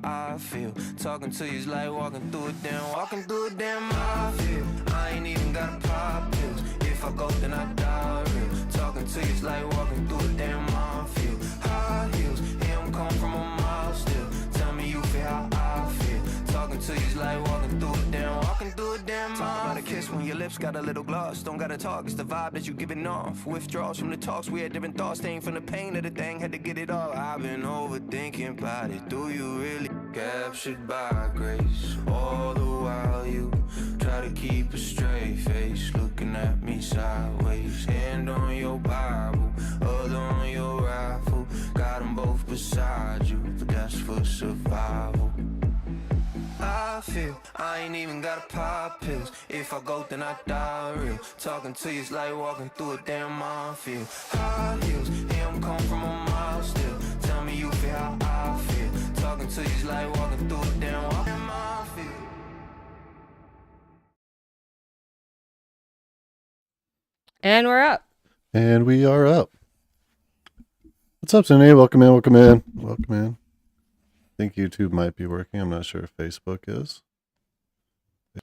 I feel. Talking to you's like walking through a damn minefield. I ain't even gotta pop pills. If I go, then I die real. Talking to you's like walking through a damn minefield. High heels, here I'm coming from a mile still. Tell me you feel how I feel. Talking to you's like walking through a damn minefield. Talk about a kiss when your lips got a little gloss. Don't gotta talk, it's the vibe that you giving off. Withdrawals from the talks, we had different thoughts. Staying from the pain of the thing, had to get it all. I've been overthinking about it. Do you really captured by grace? All the while you try to keep a straight face, looking at me sideways. Hand on your Bible, other on your rifle. Got them both beside you, but that's for survival. I feel I ain't even gotta pop pills. If I go, then I die real. Talking to you's like walking through a damn minefield. High heels, here I'm coming from a mile still. Tell me you feel how I feel. Talking to you's like walking through a damn minefield. And we're up. And we are up. What's up, Cindy? Welcome in, welcome in, welcome in. I think YouTube might be working. I'm not sure if Facebook is.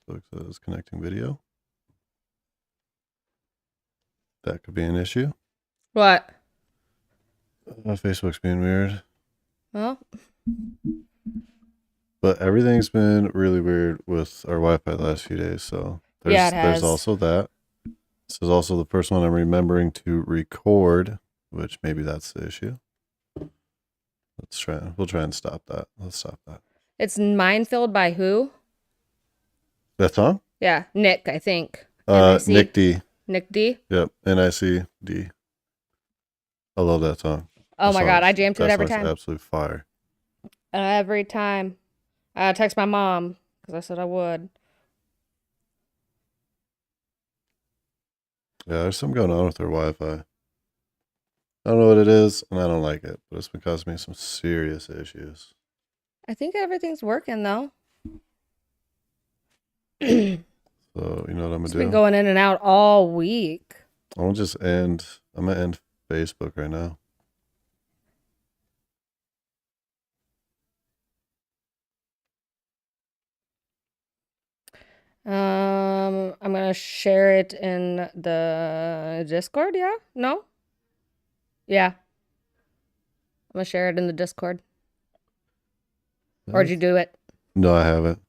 Facebook says connecting video. That could be an issue. What? Facebook's being weird. Well, But everything's been really weird with our Wi-Fi the last few days. So there's, Yeah, it has. there's also that. This is also the first one I'm remembering to record, which maybe that's the issue. We'll try and stop that. Let's stop that. it's Minefield by who? That song? Yeah, Nick, I think. Nick D. Nick D. Yep, NICD. I love that song. Oh That my God, song's- I jam to it that every song's time. Absolute fire. Every time. I text my mom because I said I would. Yeah, there's something going on with their Wi-Fi. I don't know what it is, and I don't like it, but it's been causing me some serious issues. I think everything's working though. So, you know what I'm gonna It's do? been going in and out all week. I'm gonna end Facebook right now. I'm gonna share it in the Discord. Yeah? No? Yeah. I'm gonna share it in the Discord. Or did you do it? No, I haven't.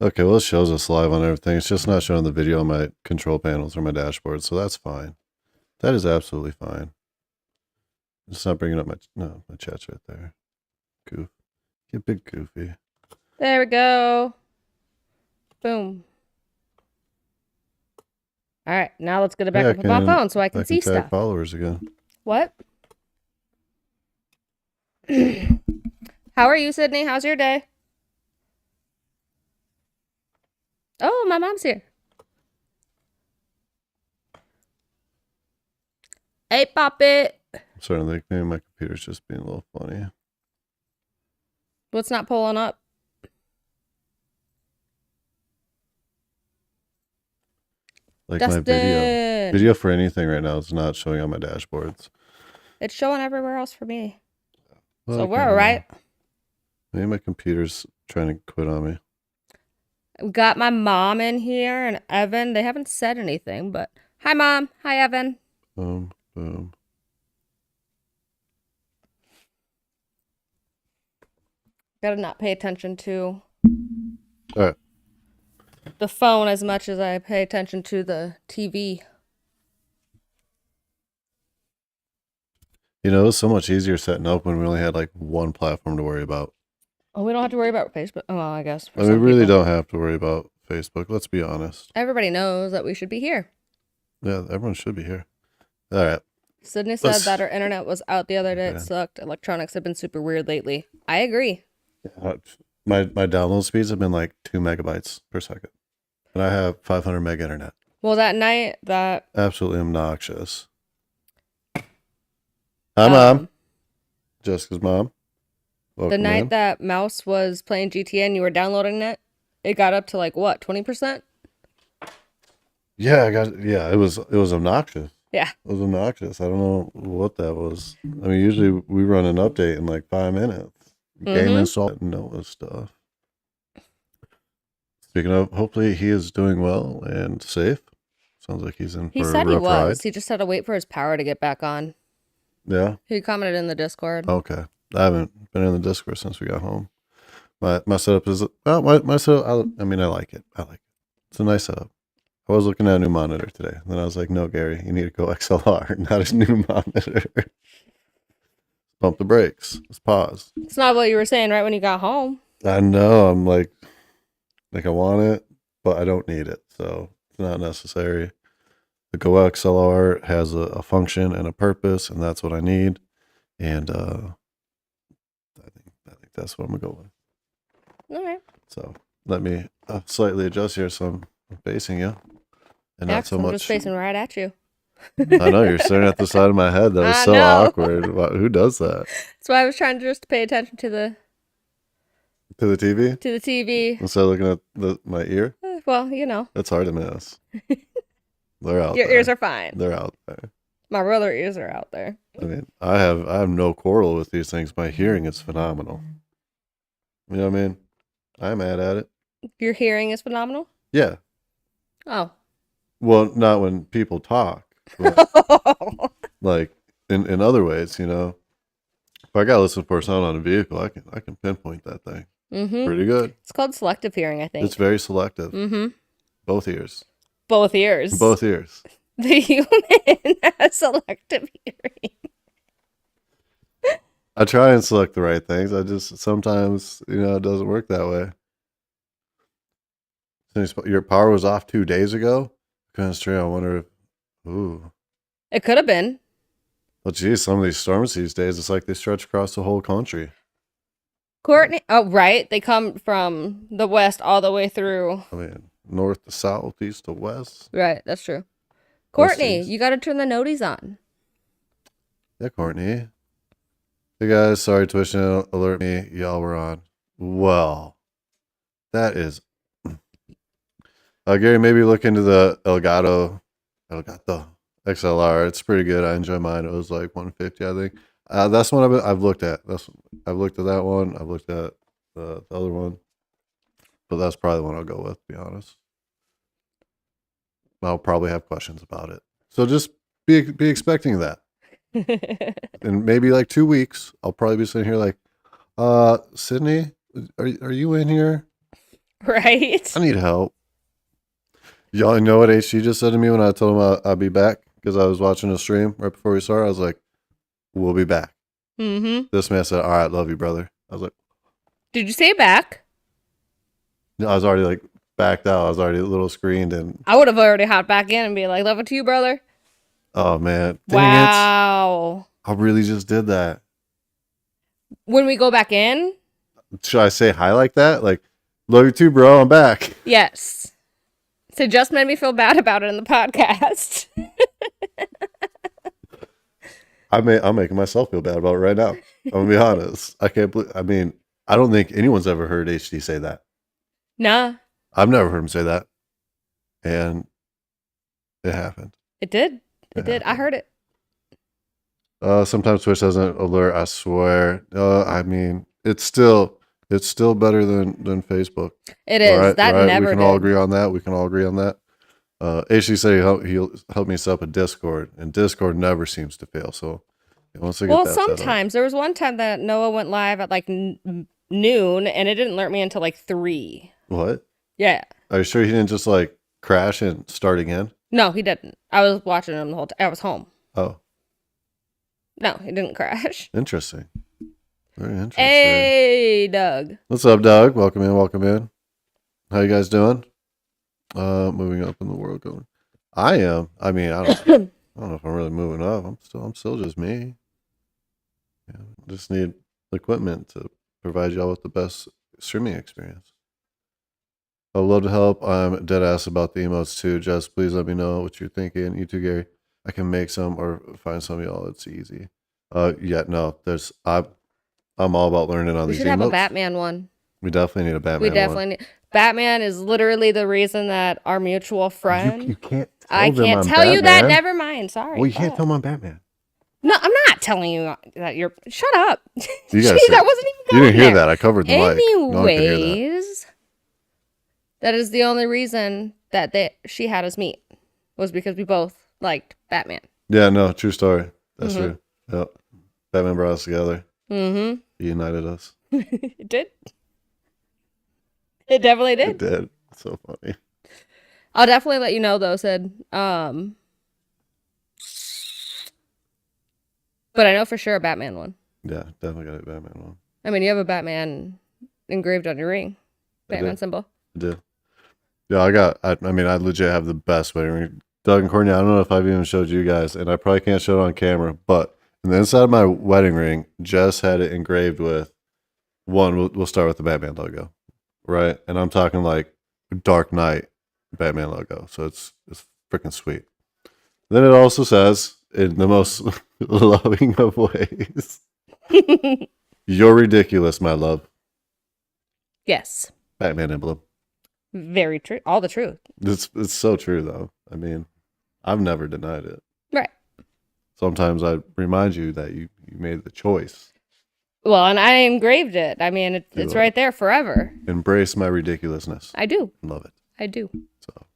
Okay, well, it shows us live on everything. It's just not showing the video on my control panels or my dashboard, so that's fine. That is absolutely fine. It's not bringing up my chat's right there. Goof. Get big goofy. There we go. Boom. All right, now let's get it back Yeah, up on my phone so I can see tag stuff. followers again. What? How are you, Sydney? How's your day? Oh, my mom's here. Hey, Poppet. I'm starting to think maybe my computer's just being a little funny. What's not pulling up? Like Dustin. my video for anything right now is not showing on my dashboards. It's showing everywhere else for me. Well, So I we're can't all right. remember. Maybe my computer's trying to quit on me. We got my mom in here and Evan. They haven't said anything, but hi, Mom. Hi, Evan. Boom, boom. Gotta not pay attention to All right. the phone as much as I pay attention to the TV. You know, it was so much easier setting up when we only had like one platform to worry about. Oh, we don't have to worry about Facebook. Oh, well, I guess. For And we some really people. don't have to worry about Facebook. Let's be honest. Everybody knows that we should be here. Yeah, everyone should be here. All right. Sydney said Let's- that her internet was out the other day. It Yeah. sucked. Electronics have been super weird lately. I agree. My download speeds have been like 2 megabytes per second. And I have 500 meg internet. Well, that night that Absolutely obnoxious. Hi, Mom. Jessica's mom. the Welcome night in. that Mouse was playing GTA and you were downloading it got up to like what, 20%? Yeah, it was obnoxious. Yeah. It was obnoxious. I don't know what that was. I mean, usually we run an update in like 5 minutes. game Mhm. install Noah stuff. Speaking of, hopefully he is doing well and safe. Sounds like he's in He for said a he rough was. ride. He just had to wait for his power to get back on. Yeah. He commented in the Discord. Okay. I haven't been in the Discord since we got home. My setup is my setup. I mean, I like it. It's a nice setup. I was looking at a new monitor today. Then I was like, no, Gary, you need to go XLR, not a new monitor. Pump the brakes. Let's pause. It's not what you were saying right when you got home. I know. I'm like I want it, but I don't need it. So it's not necessary. The Go XLR has a function and a purpose, and that's what I need. And I think that's what I'm gonna go with. All right. So let me slightly adjust here, so I'm facing you, and not so I'm much. just facing right at you. I know you're staring at the side of my head. That was I so know. awkward. Who does that That's why I was trying to just pay attention to the to the TV TV. instead of looking at my ear? Well, you know, That's hard to miss. They're out your there. ears are fine. They're out there. My roller ears are out there. I mean, I have no quarrel with these things. My hearing is phenomenal. You know what I mean? I'm mad at it. Your hearing is phenomenal. Yeah. Oh. Well, not when people talk, but like in other ways, you know. If I gotta listen for a sound on a vehicle, I can pinpoint that thing Mm-hmm. pretty good. It's called selective hearing, I think. It's very selective. Mm-hmm. Both ears. Both ears. Both ears. The human has selective hearing. I try and select the right things. I just sometimes, it doesn't work that way. Since your power was off 2 days ago, kind of strange. I wonder if, ooh. It could have been. Well, geez, some of these storms these days, it's like they stretch across the whole country. Courtney. Oh, right. They come from the west all the way through. I mean, north to south, east to west. Right. That's true. Courtney, East. you got to turn the noties on. Yeah, Courtney. Hey guys, sorry Twitch didn't alert me. Y'all were on. Well, that is. Gary, maybe look into the Elgato XLR. It's pretty good. I enjoy mine. It was like 150, I think. That's one I've looked at. I've looked at that one. I've looked at the other one, but that's probably the one I'll go with. To be honest, I'll probably have questions about it. So just be expecting that. In maybe like 2 weeks, I'll probably be sitting here like, Sydney, are you in here? Right. I need help. Y'all know what HG just said to me when I told him I'd be back because I was watching a stream right before we started. I was like, we'll be back. Mm-hmm. This man said, all right, love you, brother. I was like, Did you say it back? no, I was already like backed out. I was already a little screened and, I would have already hopped back in and be like, love it to you, brother. oh man, dang Wow. it. I really just did that. When we go back in? Should I say hi like that? Like, love you too, bro. I'm back. Yes. So just made me feel bad about it in the podcast. I'm making myself feel bad about it right now. I'm gonna be honest. I can't believe. I mean, I don't think anyone's ever heard HD say that. Nah, I've never heard him say that, and it happened. it did. It Yeah. did. I heard it. Sometimes Twitch doesn't alert. I swear. I mean, it's still better than Facebook. It is. Right, That right? never We can did. all agree on that. HD said he'll help me set up a Discord, and Discord never seems to fail. So once I get Well, that set up- sometimes. There was one time that Noah went live at like noon and it didn't alert me until like 3. What? Yeah. Are you sure he didn't just like crash and start again? No, he didn't. I was watching him the whole time. I was home. Oh, No, he didn't crash. interesting. Very interesting. Hey, Doug. What's up, Doug? Welcome in. How you guys doing? Moving up in the world going. I am. I mean, I don't know if I'm really moving up. I'm still just me. Yeah, just need equipment to provide y'all with the best streaming experience. I'd love to help. I'm dead ass about the emotes too. Just please let me know what you're thinking. You too, Gary. I can make some or find some of y'all. It's easy. Yeah, no. I'm all about learning on We these should have a emotes. Batman one. We definitely need a Batman. We one. definitely need. Batman is literally the reason that our mutual friend. You can't. I them can't I'm tell you that. Batman. Never mind. Sorry. Well, you can't Fuck. tell them I'm Batman. No, I'm not telling you that you're. Shut up. You Jeez, guys I wasn't even You going didn't hear there. that. I covered the mic. No one could hear that. Anyways, that is the only reason that she had us meet was because we both liked Batman. Yeah, no, true story. That's Mhm. true. Yep. Batman brought us together. Mm-hmm. He united us. It did. It definitely It did. did. So funny. I'll definitely let you know though, Sid. But I know for sure a Batman one. Yeah, definitely got a Batman one. I mean, you have a Batman engraved on your ring. I Batman did. symbol. I did. Yeah, I mean, I legit have the best wedding ring. Doug and Courtney, I don't know if I've even showed you guys, and I probably can't show it on camera, but in the inside of my wedding ring, Jess had it engraved with we'll start with the Batman logo, right? And I'm talking like Dark Knight Batman logo. So it's freaking sweet. Then it also says, in the most loving of ways, "You're ridiculous, my love." Yes. Batman emblem. Very true. All the truth. It's so true though. I mean, I've never denied it. Right. Sometimes I remind you that you made the choice. Well, and I engraved it. I mean, it's right there forever. Embrace my ridiculousness. I do. Love it. I do. So,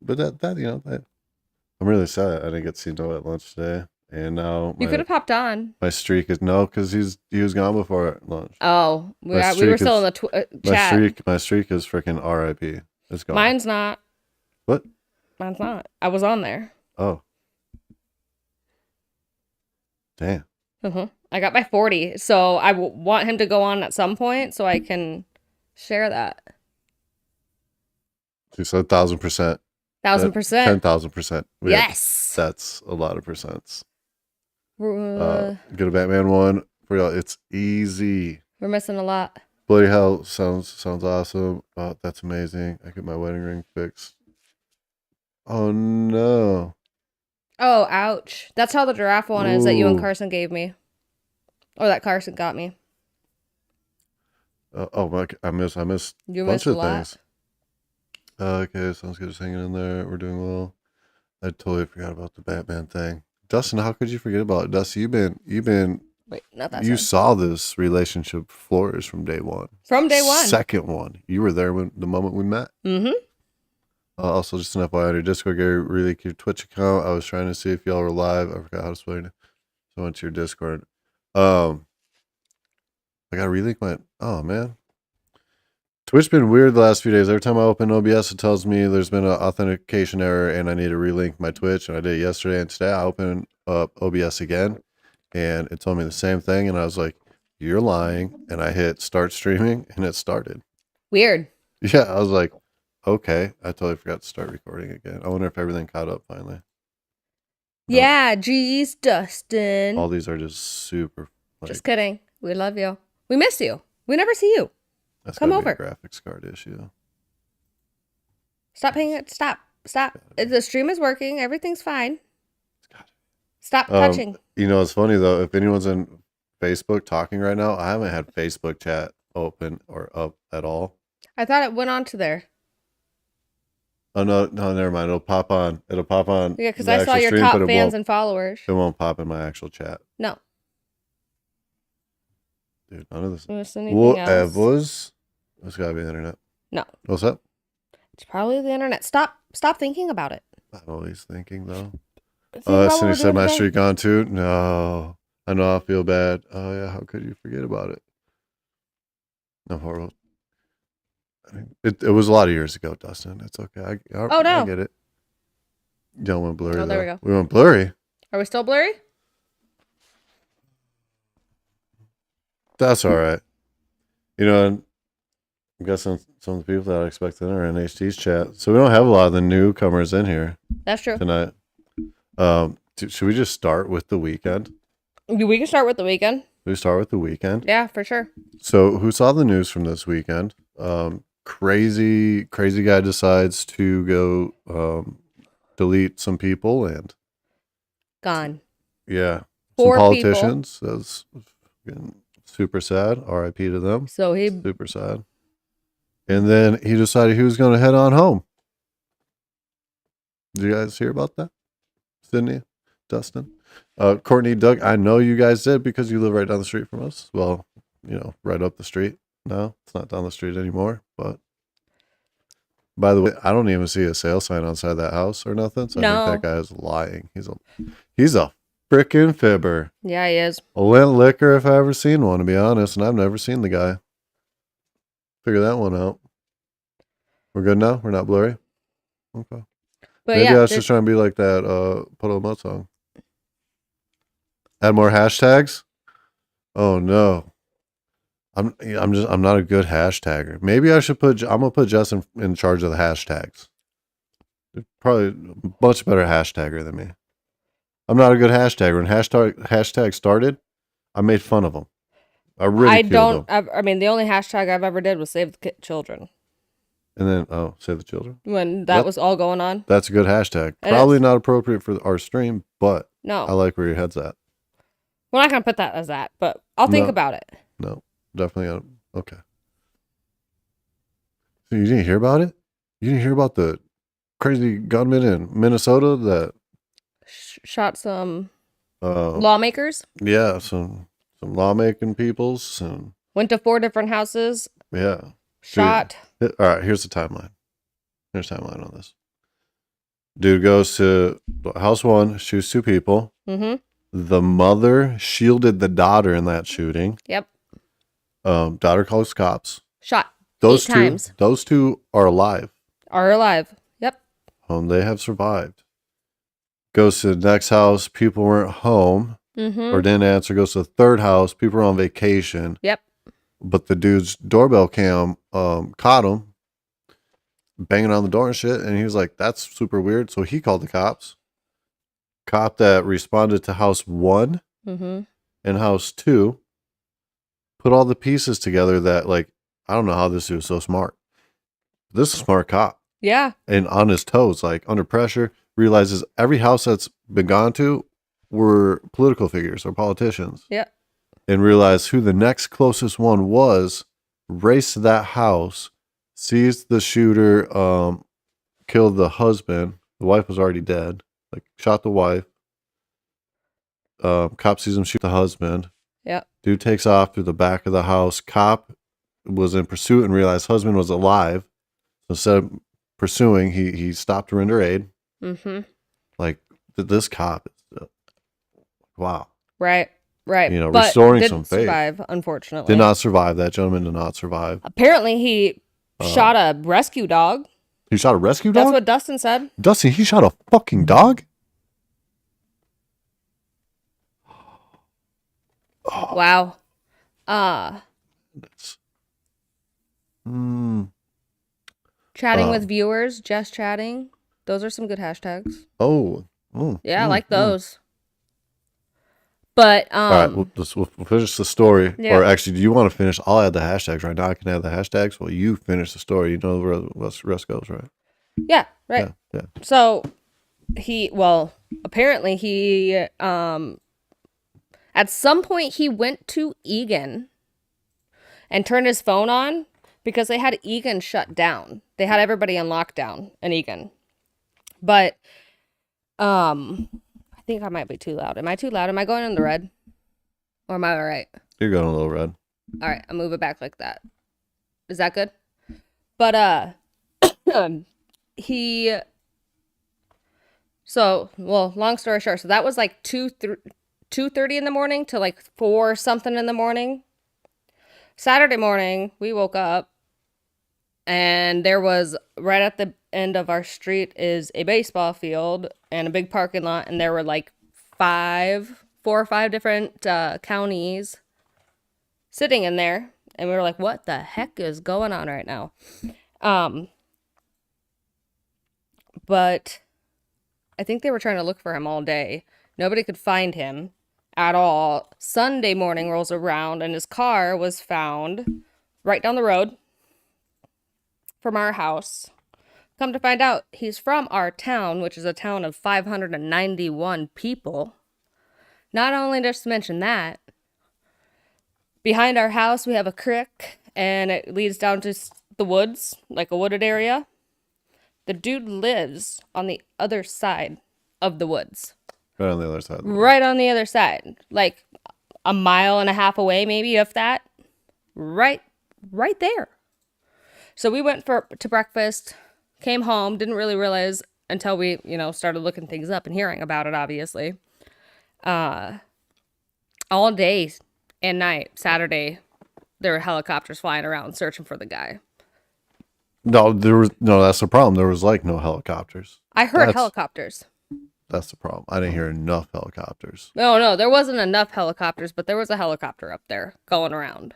but I'm really sad I didn't get to see Noah at lunch today. And now You could have popped on. my streak is because he was gone before lunch. Oh, we My were streak still is- in the chat. My streak is freaking RIP. It's gone. Mine's not. What? Mine's not. I was on there. Oh. Damn. I got my 40, so I want him to go on at some point so I can share that. You said 1,000%. 1,000%. 10,000%. Yes. That's a lot of percents. We're Get a Batman one for y'all. It's easy. missing a lot. Bloody hell sounds awesome. Oh, that's amazing. I get my wedding ring fixed. Oh no. Oh, ouch. That's how the giraffe one is that you and Ooh. Carson gave me. Or that Carson got me. I missed You a missed bunch a of lot. things. Okay, sounds good. Just hanging in there. We're doing well. I totally forgot about the Batman thing. Dustin, how could you forget about it? Dustin, you've been Wait, not that you side. saw this relationship flourish from day one. From day one. Second one. You were there the moment we met. Mm-hmm. Also, just an FYI on your Discord, Gary, really keep your Twitch account. I was trying to see if y'all were live. I forgot how to spell it. So I went to your Discord. I got to relink my. Oh, man. Twitch been weird the last few days. Every time I open OBS, it tells me there's been an authentication error and I need to relink my Twitch. And I did it yesterday. And today I opened up OBS again and it told me the same thing. And I was like, "You're lying." And I hit start streaming and it started. Weird. Yeah, I was like, okay. I totally forgot to start recording again. I wonder if everything caught up finally. Yeah, geez, Dustin. All these are just super. Just kidding. We love you. We miss you. We never see you. That's come gotta be a over. graphics card issue. Stop paying it. Stop. The stream is working. Everything's fine. Stop touching. You know, it's funny though. If anyone's in Facebook talking right now, I haven't had Facebook chat open or up at all. I thought it went on to there. Oh no, never mind. It'll pop on. Yeah, because the I saw actual your stream, top but it fans won't- and followers. It won't pop in my actual chat, No. dude. None of this. Miss anything else? Whatever's. It's gotta be the internet. No. What's up? It's probably the internet. Stop thinking about it. I'm always thinking though. Think about what Cindy we're said doing my today. streak on too. No, I know I feel bad. Oh yeah, how could you forget about it? No horrible. I mean, it was a lot of years ago, Dustin. It's okay. Oh, no. I get it. You don't want blurry. Oh, there we though. go. We went blurry. Are we still blurry? That's all right. You know, and I'm guessing some of the people that I expected are in HT's chat, so we don't have a lot of the newcomers in here That's true. tonight. Should we just start with the weekend? We can start with the weekend. We start with the weekend. Yeah, for sure. So, who saw the news from this weekend? Crazy guy decides to go delete some people and Gone. yeah, Four some people. politicians. That's super sad. R.I.P. to them. So he Super sad. And then he decided he was going to head on home. Did you guys hear about that? Sydney, Dustin. Courtney, Doug, I know you guys did because you live right down the street from us. Well, right up the street. No, it's not down the street anymore. But by the way, I don't even see a sale sign outside that house or nothing. So I No. think that guy is lying. He's a freaking fibber. Yeah, he is. A Lint Liquor if I ever seen one, to be honest, and I've never seen the guy. Figure that one out. We're good now? We're not blurry? Okay. But Maybe yeah, I was just trying to be like that Puddle of Mud song. Add more hashtags? Oh no. I'm not a good hashtagger. Maybe I should I'm gonna put Justin in charge of the hashtags. Probably a much better hashtagger than me. I'm not a good hashtagger. When hashtag started, I made fun of them. I ridiculed them. I mean, the only hashtag I've ever did was save the children. And then, save the children. When that was all going on. That's a good hashtag. It Probably is. not appropriate for our stream, but No. I like where your head's at. We're not going to put that as that, but I'll think No. about it. No, definitely. Okay. So you didn't hear about it? You didn't hear about the crazy gunman in Minnesota that Shot some lawmakers? lawmakers. Yeah, some lawmaking peoples and Went to 4 different houses. yeah. Shot. All right, here's the timeline. Here's the timeline on this. Dude goes to house 1, shoots 2 people. Mm-hmm. The mother shielded the daughter in that shooting. Yep. Daughter calls cops. Shot. Those 8 two, times. those two are alive. Are alive. Yep. They have survived. Goes to the next house. People weren't home Mm-hmm. or didn't answer. Goes to the third house. People were on vacation. Yep. But the dude's doorbell cam caught him banging on the door and shit. And he was like, that's super weird. So he called the cops. Cop that responded to house 1 Mm-hmm. and house 2 put all the pieces together that, like, I don't know how this dude is so smart. This is a smart cop. Yeah. And on his toes, like under pressure, realizes every house that's been gone to were political figures or politicians. Yeah. And realized who the next closest one was, raced to that house, sees the shooter, killed the husband. The wife was already dead. Like, shot the wife. Cop sees him shoot the husband. Yeah. Dude takes off through the back of the house. Cop was in pursuit and realized husband was alive. So instead of pursuing, he stopped to render aid. Mm-hmm. Like, this cop is, wow. Right. Right. You know, But restoring didn't some faith. survive, unfortunately. Did not survive. That gentleman did not survive. Apparently, he shot a rescue dog. He shot a rescue dog? That's what Dustin said. Dustin, he shot a fucking dog? Wow. That's- Chatting with viewers, just chatting. Those are some good hashtags. Yeah, I like those. But All right, we'll finish the story. Yeah. Or actually, do you want to finish? I'll add the hashtags right now. I can add the hashtags. Well, you finish the story. You know where the rest goes, right? yeah, right. Yeah. So apparently he at some point he went to Egan and turned his phone on because they had Egan shut down. They had everybody on lockdown in Egan. But I think I might be too loud. Am I too loud? Am I going in the red? Or am I all right? You're going a little red. All right, I'll move it back like that. Is that good? But long story short, so that was like 2:30 in the morning to like 4 something in the morning. Saturday morning, we woke up and there was right at the end of our street is a baseball field and a big parking lot, and there were like 4 or 5 different counties sitting in there, and we were like, what the heck is going on right now? But I think they were trying to look for him all day. Nobody could find him at all. Sunday morning rolls around and his car was found right down the road from our house. Come to find out, he's from our town, which is a town of 591 people. Not only just to mention that, behind our house we have a creek and it leads down to the woods, like a wooded area. The dude lives on the other side of the woods. Right on the other side. Of the road. Right on the other side, like a mile and a half away, maybe, if that. Right there. So we went to breakfast, came home, didn't really realize until we, started looking things up and hearing about it, obviously. All day and night, Saturday, there were helicopters flying around searching for the guy. No, that's the problem. There was like no helicopters. I heard helicopters. That's the problem. I didn't hear enough helicopters. No, there wasn't enough helicopters, but there was a helicopter up there going around.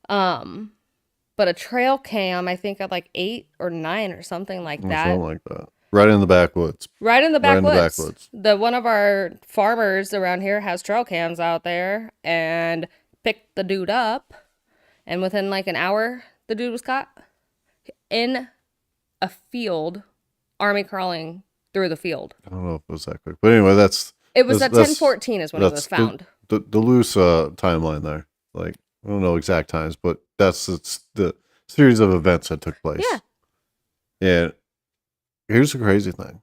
But a trail cam, I think at like 8 or 9 or something like that. Something like that. Right in the backwoods. Right in the Right in the backwoods. backwoods. One of our farmers around here has trail cams out there and picked the dude up. And within like an hour, the dude was caught in a field, army crawling through the field. I don't know if it was that quick. But anyway, It was at 10:14 is when it was found. The loose timeline there. Like, I don't know exact times, but it's the series of events that took place. Yeah. And here's the crazy thing.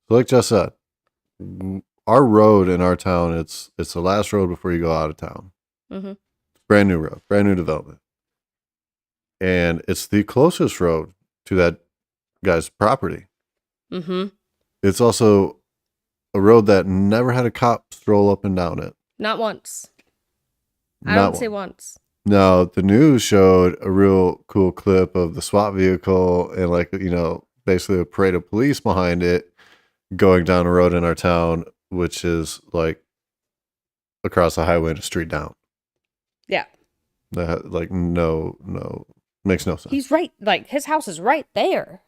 So like Jess said, our road in our town, it's the last road before you go out of town. Mm-hmm. Brand new road, brand new development. And it's the closest road to that guy's property. Mm-hmm. It's also a road that never had a cop stroll up and down it. Not once. Not I don't say once. No, the news showed a real cool clip of the SWAT vehicle and basically a parade of police behind it going down a road in our town, which is like across the highway and a street down. Yeah. That no, makes no sense. He's right. Like his house is right there.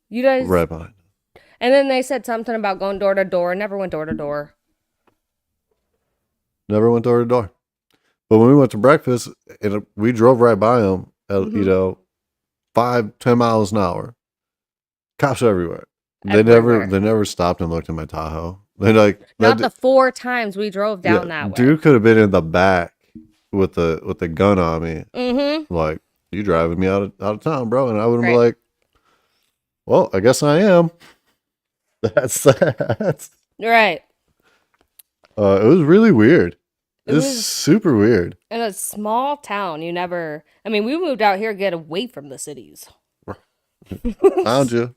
You guys. Right behind. And then they said something about going door to door. Never went door to door. Never went door to door. But when we went to breakfast, we drove right by him at, 5-10 miles an hour. Cops everywhere. Everywhere. They never stopped and looked at my Tahoe. They like Not the 4 times we drove down that way. Dude could have been in the back with the gun on me. Mm-hmm. Like, you driving me out of town, bro. And I would have been like, well, I guess I am. That's Right. It was really weird. It It's was super weird. in a small town. We moved out here to get away from the cities. Found you.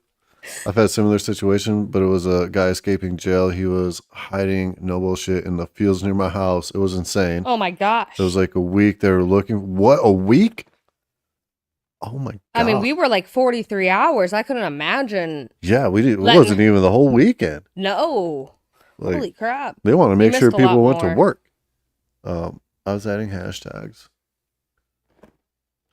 I've had a similar situation, but it was a guy escaping jail. He was hiding, no bullshit, in the fields near my house. It was insane. Oh my gosh. It was like a week they were looking. What, a week? Oh my god. We were like 43 hours. I couldn't imagine. Yeah, we did. It wasn't even the whole weekend. No. Like, Holy crap. they want to make sure missed a lot people went to more. work. I was adding hashtags.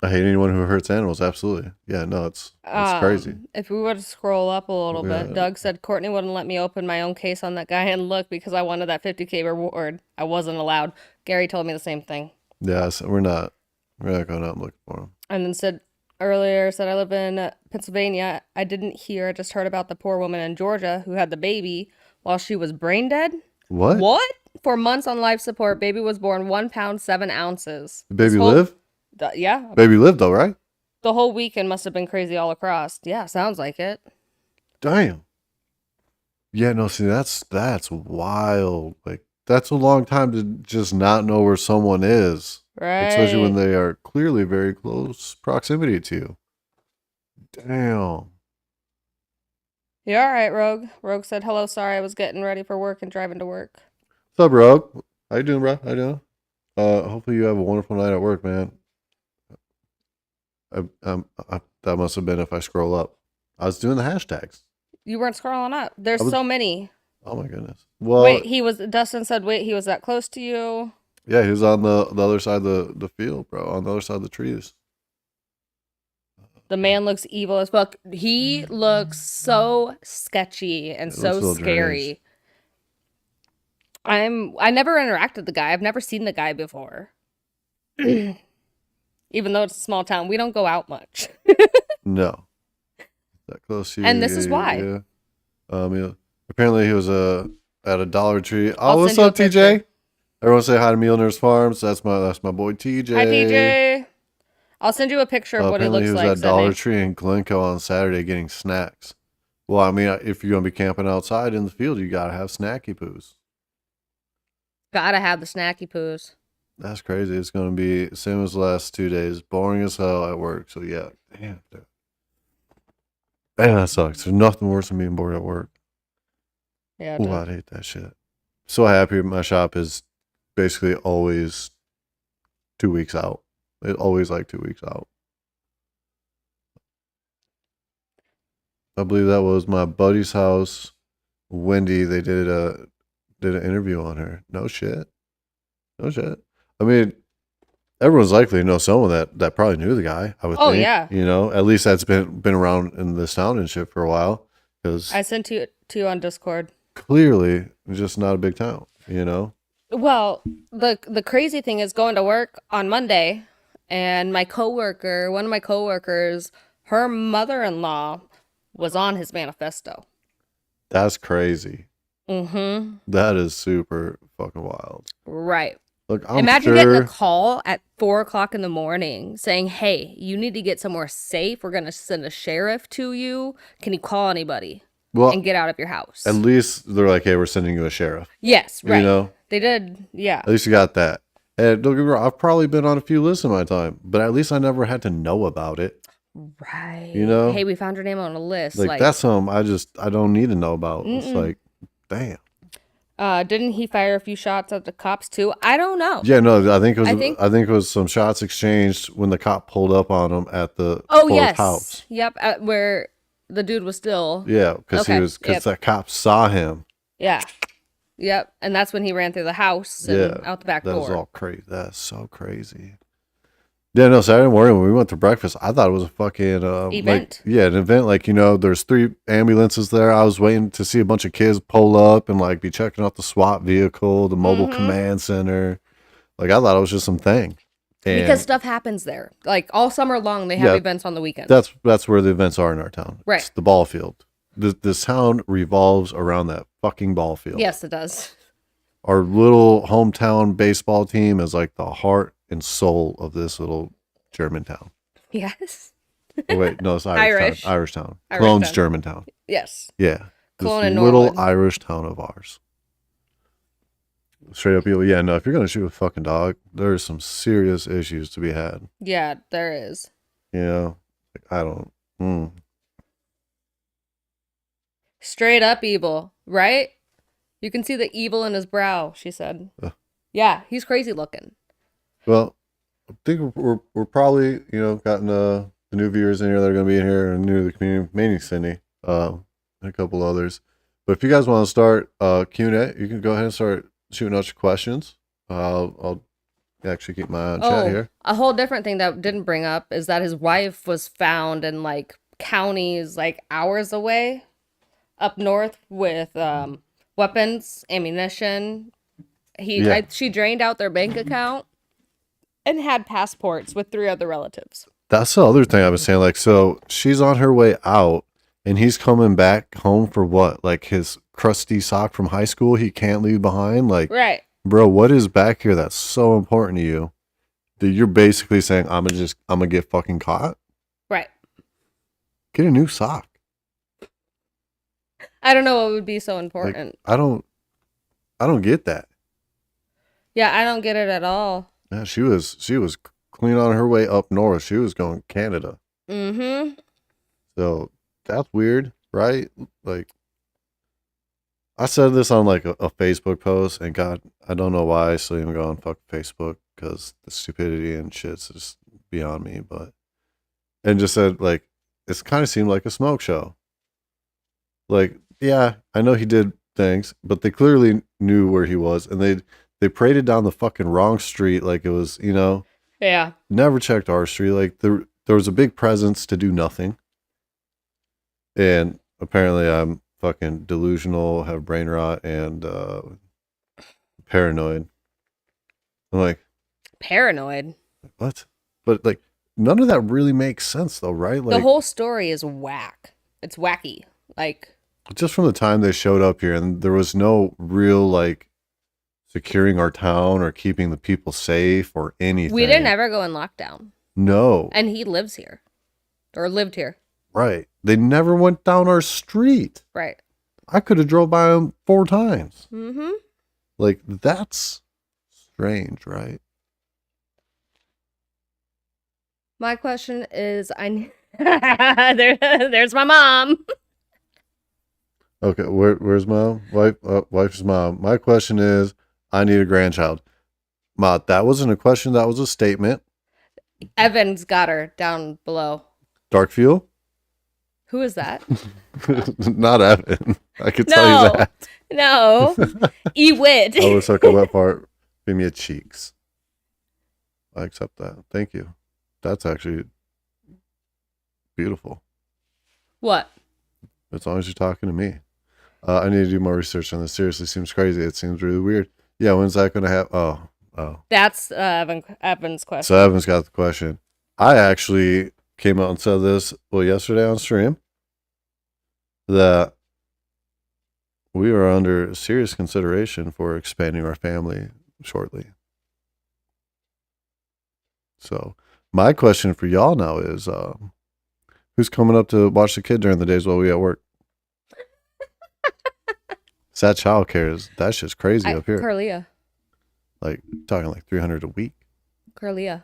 I hate anyone who hurts animals. Absolutely. Yeah, no, it's crazy. If we would scroll up a little Yeah. bit, Doug said Courtney wouldn't let me open my own case on that guy and look because I wanted that 50K reward. I wasn't allowed. Gary told me the same thing. Yeah, so we're not going out and looking for them. And then said I live in Pennsylvania. I didn't hear. I just heard about the poor woman in Georgia who had the baby while she was brain dead. What? What? 4 months on life support. Baby was born 1 pound 7 ounces. The baby live? Yeah. Baby lived though, right? The whole weekend must have been crazy all across. Yeah, sounds like it. Damn. Yeah, no, see, that's wild. Like, that's a long time to just not know where someone is. Right. Especially when they are clearly very close proximity to you. Damn. You all right, Rogue? Rogue said, hello, sorry, I was getting ready for work and driving to work. What's up, Rogue? How you doing, bro? How you doing? Hopefully you have a wonderful night at work, man. That must have been if I scroll up. I was doing the hashtags. You weren't scrolling up. There's so many. Oh my goodness. Well, Wait, Dustin said, wait, he was that close to you? yeah, he was on the other side of the field, bro. On the other side of the trees. The man looks evil as fuck. He looks so sketchy and It looks a so little scary. I never interacted with the guy. I've never seen the guy before. Even though it's a small town, we don't go out much. No. That close to you. And this is why. Yeah. Apparently he was at a Dollar Tree. Oh, I'll what's send you a up, TJ? picture. Everyone say hi to Mealner's Farms. That's my boy TJ. Hi, TJ. I'll send you a picture of what he Apparently looks he was like. at Dollar Sydney. Tree in Glencoe on Saturday getting snacks. Well, I mean, if you're gonna be camping outside in the field, you gotta have snacky poos. Gotta have the snacky poos. That's crazy. It's gonna be same as the last 2 days. Boring as hell at work. So yeah, damn, dude. Man, that sucks. There's nothing worse than being bored at work. Yeah. Oh, I'd hate that shit. So happy my shop is basically always 2 weeks out. It's always like 2 weeks out. I believe that was my buddy's house. Wendy, they did an interview on her. No shit. No shit. I mean, everyone's likely to know someone that probably knew the guy. I would Oh, think. yeah. You know, at least that's been around in this town and shit for a while. Because I sent to you on Discord. clearly, it's just not a big town. You know. Well, the crazy thing is going to work on Monday, and one of my coworkers, her mother-in-law was on his manifesto. That's crazy. Mm-hmm. That is super fucking wild. Right. Look, I'm Imagine sure. getting a call at 4 o'clock in the morning saying, "Hey, you need to get somewhere safe. We're gonna send a sheriff to you. Can you call anybody Well, and get out of your house?" at least they're like, "Hey, we're sending you a sheriff." Yes, right. You know, They did. Yeah. at least you got that. And don't get me wrong, I've probably been on a few lists in my time, but at least I never had to know about it. Right. You know? Hey, we found your name on a list. Like that's something I don't need to know about. It's Mm-mm. like, damn. Didn't he fire a few shots at the cops too? I don't know. Yeah, no, I think I think- it was some shots exchanged when the cop pulled up on him at the Oh, Ford yes. house. Yep. Where the dude was still. Yeah, because Okay, because that cop saw him. Yeah. Yep. And that's when he ran through the house and Yeah, out the back That was door. all crazy. That's so crazy. Yeah, no, Saturday morning when we went to breakfast, I thought it was a fucking Event. an event. Like, you know, there's 3 ambulances there. I was waiting to see a bunch of kids pull up and like be checking out the SWAT vehicle, the mobile Mhm. command center. Like, I thought it was just some thing. And Because stuff happens there. Like all summer long, they have Yeah, events on the weekends. that's where the events are in our town. Right. It's the ball field. This town revolves around that fucking ball field. Yes, it does. Our little hometown baseball team is like the heart and soul of this little German town. Yes. Oh, wait, no, it's Irish. Irish town. Irish Clone's town. Germantown. Yes. Yeah. Clone This and little Norwood. Irish town of ours. Straight up, yeah, no, if you're going to shoot a fucking dog, there's some serious issues to be had. Yeah, there is. You know? Like, I don't. Straight up evil, right? You can see the evil in his brow, she said. Ugh. Yeah, he's crazy looking. Well, I think we're probably, you know, gotten the new viewers in here that are going to be in here and new to the community, mainly Cindy, and a couple others. But if you guys want to start Q&A, you can go ahead and start shooting out your questions. I'll actually keep my eye on chat here. A whole different thing that didn't bring up is that his wife was found in like counties like hours away up north with weapons, ammunition. Yeah. She drained out their bank account and had passports with 3 other relatives. That's the other thing I was saying. Like, so she's on her way out, and he's coming back home for what? Like his crusty sock from high school he can't leave behind? Like, Right. bro, what is back here that's so important to you that you're basically saying, I'm gonna get fucking caught? Right. Get a new sock. I don't know what would be so important. I don't get that. Yeah, I don't get it at all. Yeah, she was clean on her way up north. She was going Canada. Mm-hmm. So that's weird, right? Like, I said this on like a Facebook post, and God, I don't know why I still even go on fuck Facebook because the stupidity and shit's just beyond me. And just said like, it's kind of seemed like a smoke show. Like, yeah, I know he did things, but they clearly knew where he was, and they paraded down the fucking wrong street like it was, you know. Yeah. Never checked our street. Like there was a big presence to do nothing. And apparently I'm fucking delusional, have brain rot, and paranoid. I'm like, Paranoid. what? But like none of that really makes sense though, right? Like The whole story is whack. It's wacky. Like, just from the time they showed up here, and there was no real like securing our town or keeping the people safe or anything. we didn't ever go in lockdown. No. And he lives here. Or lived here. Right. They never went down our street. Right. I could have drove by them 4 times. Mm-hmm. Like, that's strange, right? My question is, there's my mom. Okay, where's mom? Wife's mom. My question is, I need a grandchild. Ma, that wasn't a question. That was a statement. Evan's got her down below. Dark fuel? Who is that? Not Evan. I could tell you that. No. Ewit. I was talking about part. Give me a cheeks. I accept that. Thank you. That's actually beautiful. What? As long as you're talking to me. I need to do more research on this. Seriously, seems crazy. It seems really weird. Yeah, when's that going to happen? Oh. That's Evan's question. So Evan's got the question. I actually came out and said this, yesterday on stream, that we are under serious consideration for expanding our family shortly. So my question for y'all now is, who's coming up to watch the kid during the days while we at work? That childcare that's just crazy up here. Carlia. Like talking like $300 a week. Carlia.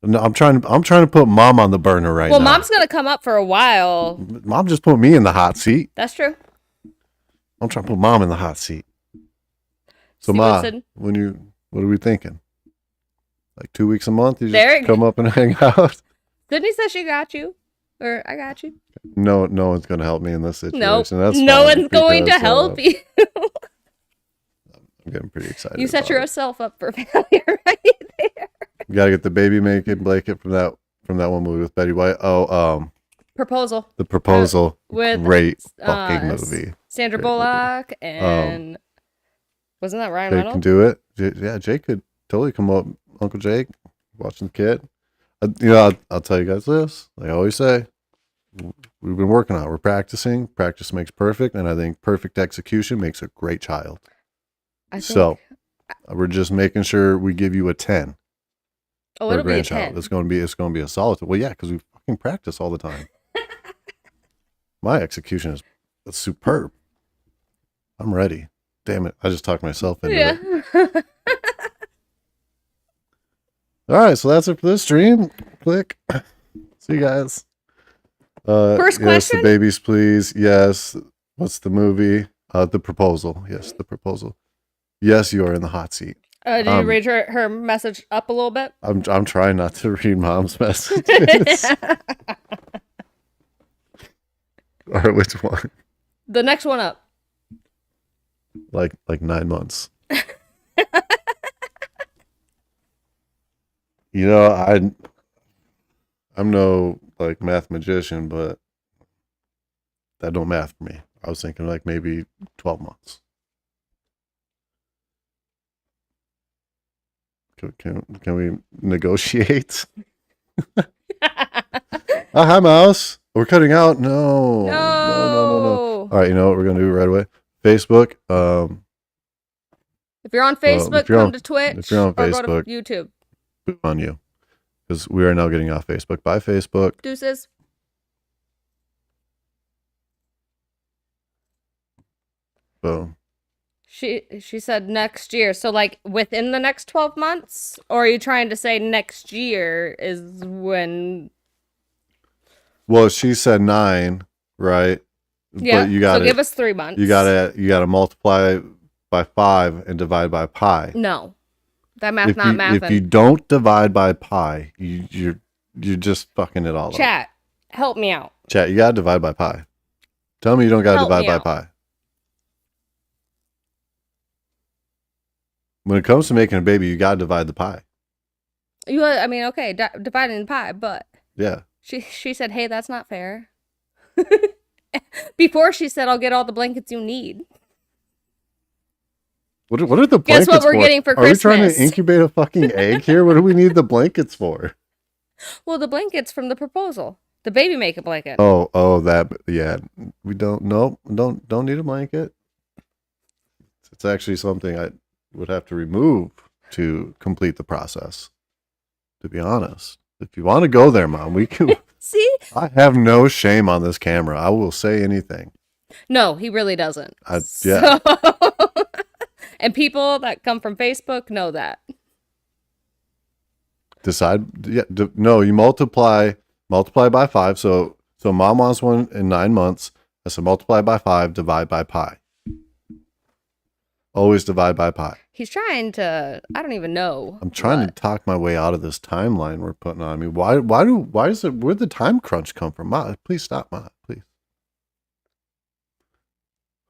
No, I'm trying to put mom on the burner right now. Well, mom's gonna come up for a while. Mom just put me in the hot seat. That's true. I'm trying to put mom in the hot seat. So Ma, what are we thinking? Like 2 weeks a month? You just come up and hang out? Sydney says she got you. Or I got you. No one's gonna help me in this situation. Nope. That's no one's going to help you. I'm getting pretty excited. You set yourself up for failure right there. You gotta get the baby making blanket from that one movie with Betty White. Proposal. The Proposal. With great fucking movie. Sandra Bullock and wasn't that Ryan Jake Reynolds? can do it. Yeah, Jake could totally come up. Uncle Jake watching the kid. I'll tell you guys this. Like I always say, we've been working on it. We're practicing. Practice makes perfect, and I think perfect execution makes a great child. So we're just making sure we give you a 10. Oh, it'll be a 10. It's going to be a solid. Well, yeah, because we fucking practice all the time. My execution is superb. I'm ready. Damn it! I just talked myself into it. All right, so that's it for this stream. Click. See you guys. First yes, question? The babies, please. Yes. What's the movie? The Proposal. Yes, The Proposal. Yes, you are in the hot seat. Did you read her message up a little bit? I'm trying not to read mom's messages. All right, which one? The next one up. Like 9 months. I'm no like math magician, but that don't math for me. I was thinking like maybe 12 months. Can we negotiate? Hi, Mouse. We're cutting out. No. All right, you know what we're gonna do right away? Facebook. If you're on Facebook, come to Twitch. If you're on Facebook, or go to YouTube. On you, because we are now getting off Facebook. Bye, Facebook. Deuces. Boom. She said next year. So like within the next 12 months? Or are you trying to say next year is when? Well, she said 9, right? Yeah. But you got so give us 3 months. You gotta multiply by 5 and divide by pi. No. That math not mathing. If you don't divide by pi, you're just fucking it all up. Chat, help me out. Chat, you gotta divide by pi. Tell me you don't gotta divide by pi. When it comes to making a baby, you gotta divide the pie. Okay, dividing the pie, but yeah. She said, "Hey, that's not fair." Before she said, "I'll get all the blankets you need." What are the blankets for? Guess what we're getting for Christmas? Are we trying to incubate a fucking egg here? What do we need the blankets for? Well, the blankets from the proposal. The baby maker blanket. Oh, that, yeah. We don't need a blanket. It's actually something I would have to remove to complete the process, to be honest. If you want to go there, Mom, we can. See? I have no shame on this camera. I will say anything. No, he really doesn't. Yeah. So- and people that come from Facebook know that. Decide. Yeah. No, you multiply by 5. So Mom wants one in 9 months. I said multiply by 5, divide by pi. Always divide by pi. He's trying to, I don't even know. I'm trying to what. talk my way out of this timeline we're putting on me. Why is it, where'd the time crunch come from? Ma, please stop, Ma, please.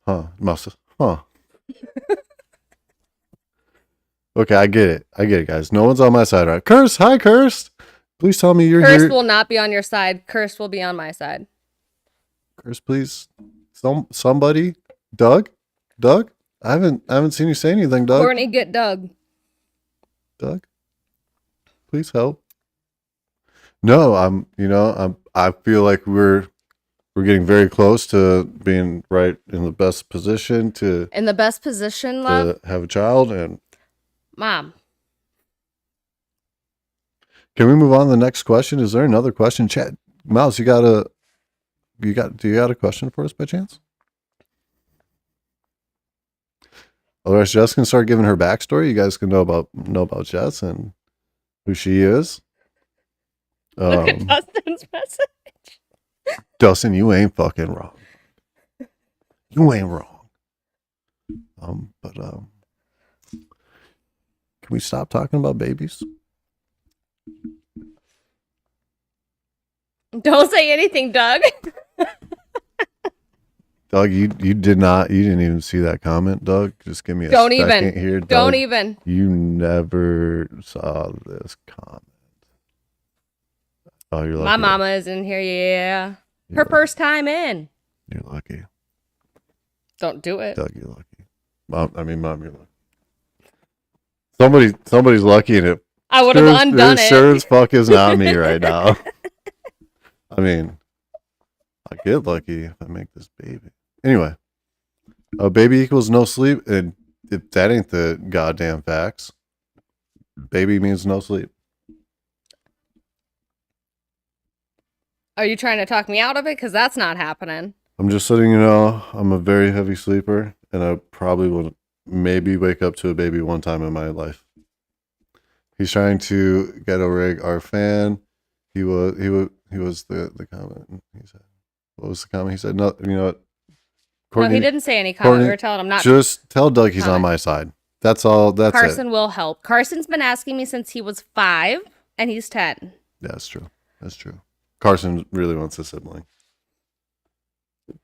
Huh. Okay, I get it, guys. No one's on my side, right? Curse, hi, Curse. Please tell me you're Curse here. will not be on your side. Curse will be on my side. Curse, please. Somebody. Doug? I haven't seen you say anything, Doug. Courtney, get Doug. Doug? Please help. No, I feel like we're getting very close to being right in the best position to In the best position, love. have a child. And Mom. can we move on to the next question? Is there another question? Chat Mouse, do you got a question for us by chance? Otherwise, Jess can start giving her backstory. You guys can know about Jess and who she is. Look at Dustin's message. Dustin, you ain't fucking wrong. You ain't wrong. But can we stop talking about babies? Don't say anything, Doug. Doug, you didn't even see that comment, Doug. Just give me a Don't second even. here, Doug. Don't even. You never saw this comment. Oh, you're lucky. My mama is in here, yeah. You're Her lucky. first time in. You're lucky. Don't do it. Doug, you're lucky. Mom, you're lucky. Somebody's lucky, and it I would have undone it. Sure as fuck is not me right now. I mean, I get lucky if I make this baby. Anyway, a baby equals no sleep, and if that ain't the goddamn facts, baby means no sleep. Are you trying to talk me out of it? Because that's not happening. I'm just letting you know I'm a very heavy sleeper, and I probably will maybe wake up to a baby one time in my life. He's trying to get a rig our fan. He was the comment. He said, what was the comment? He said, no, you know what? Courtney, No, he didn't say any comment. Courtney, We were telling him not. just tell Doug he's on comment. my side. That's all. That's Carson it. will help. Carson's been asking me since he was 5, and he's 10. Yeah, that's true. That's true. Carson really wants a sibling,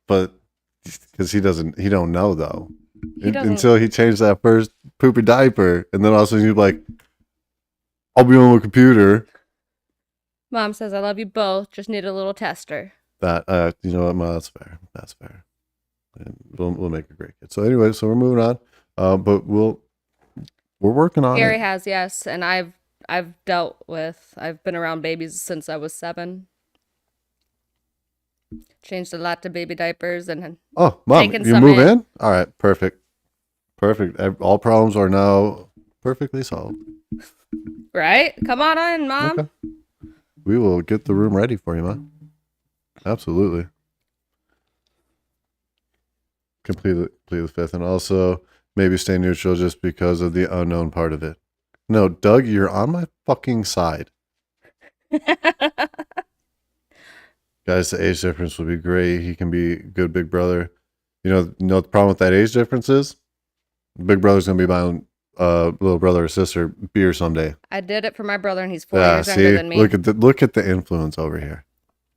but because he don't know though. He doesn't. Until he changed that first poopy diaper, and then also he's like, "I'll be on the computer." Mom says, I love you both. Just need a little tester. That you know what, Ma, that's fair. That's fair. And we'll make a great kid. So anyway, so we're moving on. But we're working on Gary it. has, yes, and I've been around babies since I was 7. Changed a lot to baby diapers and Oh, Mom, taking you some move in. in? All right, perfect. All problems are now perfectly solved. right. Come on in, Mom. Okay. We will get the room ready for you, Ma. Absolutely. Complete the 5th, and also maybe stay neutral just because of the unknown part of it. No, Doug, you're on my fucking side. Guys, the age difference would be great. He can be a good big brother. You know the problem with that age difference is? Big brother's gonna be buying little brother or sister beer someday. I did it for my brother, and he's 4 Yeah, years see, younger than me. look at the influence over here.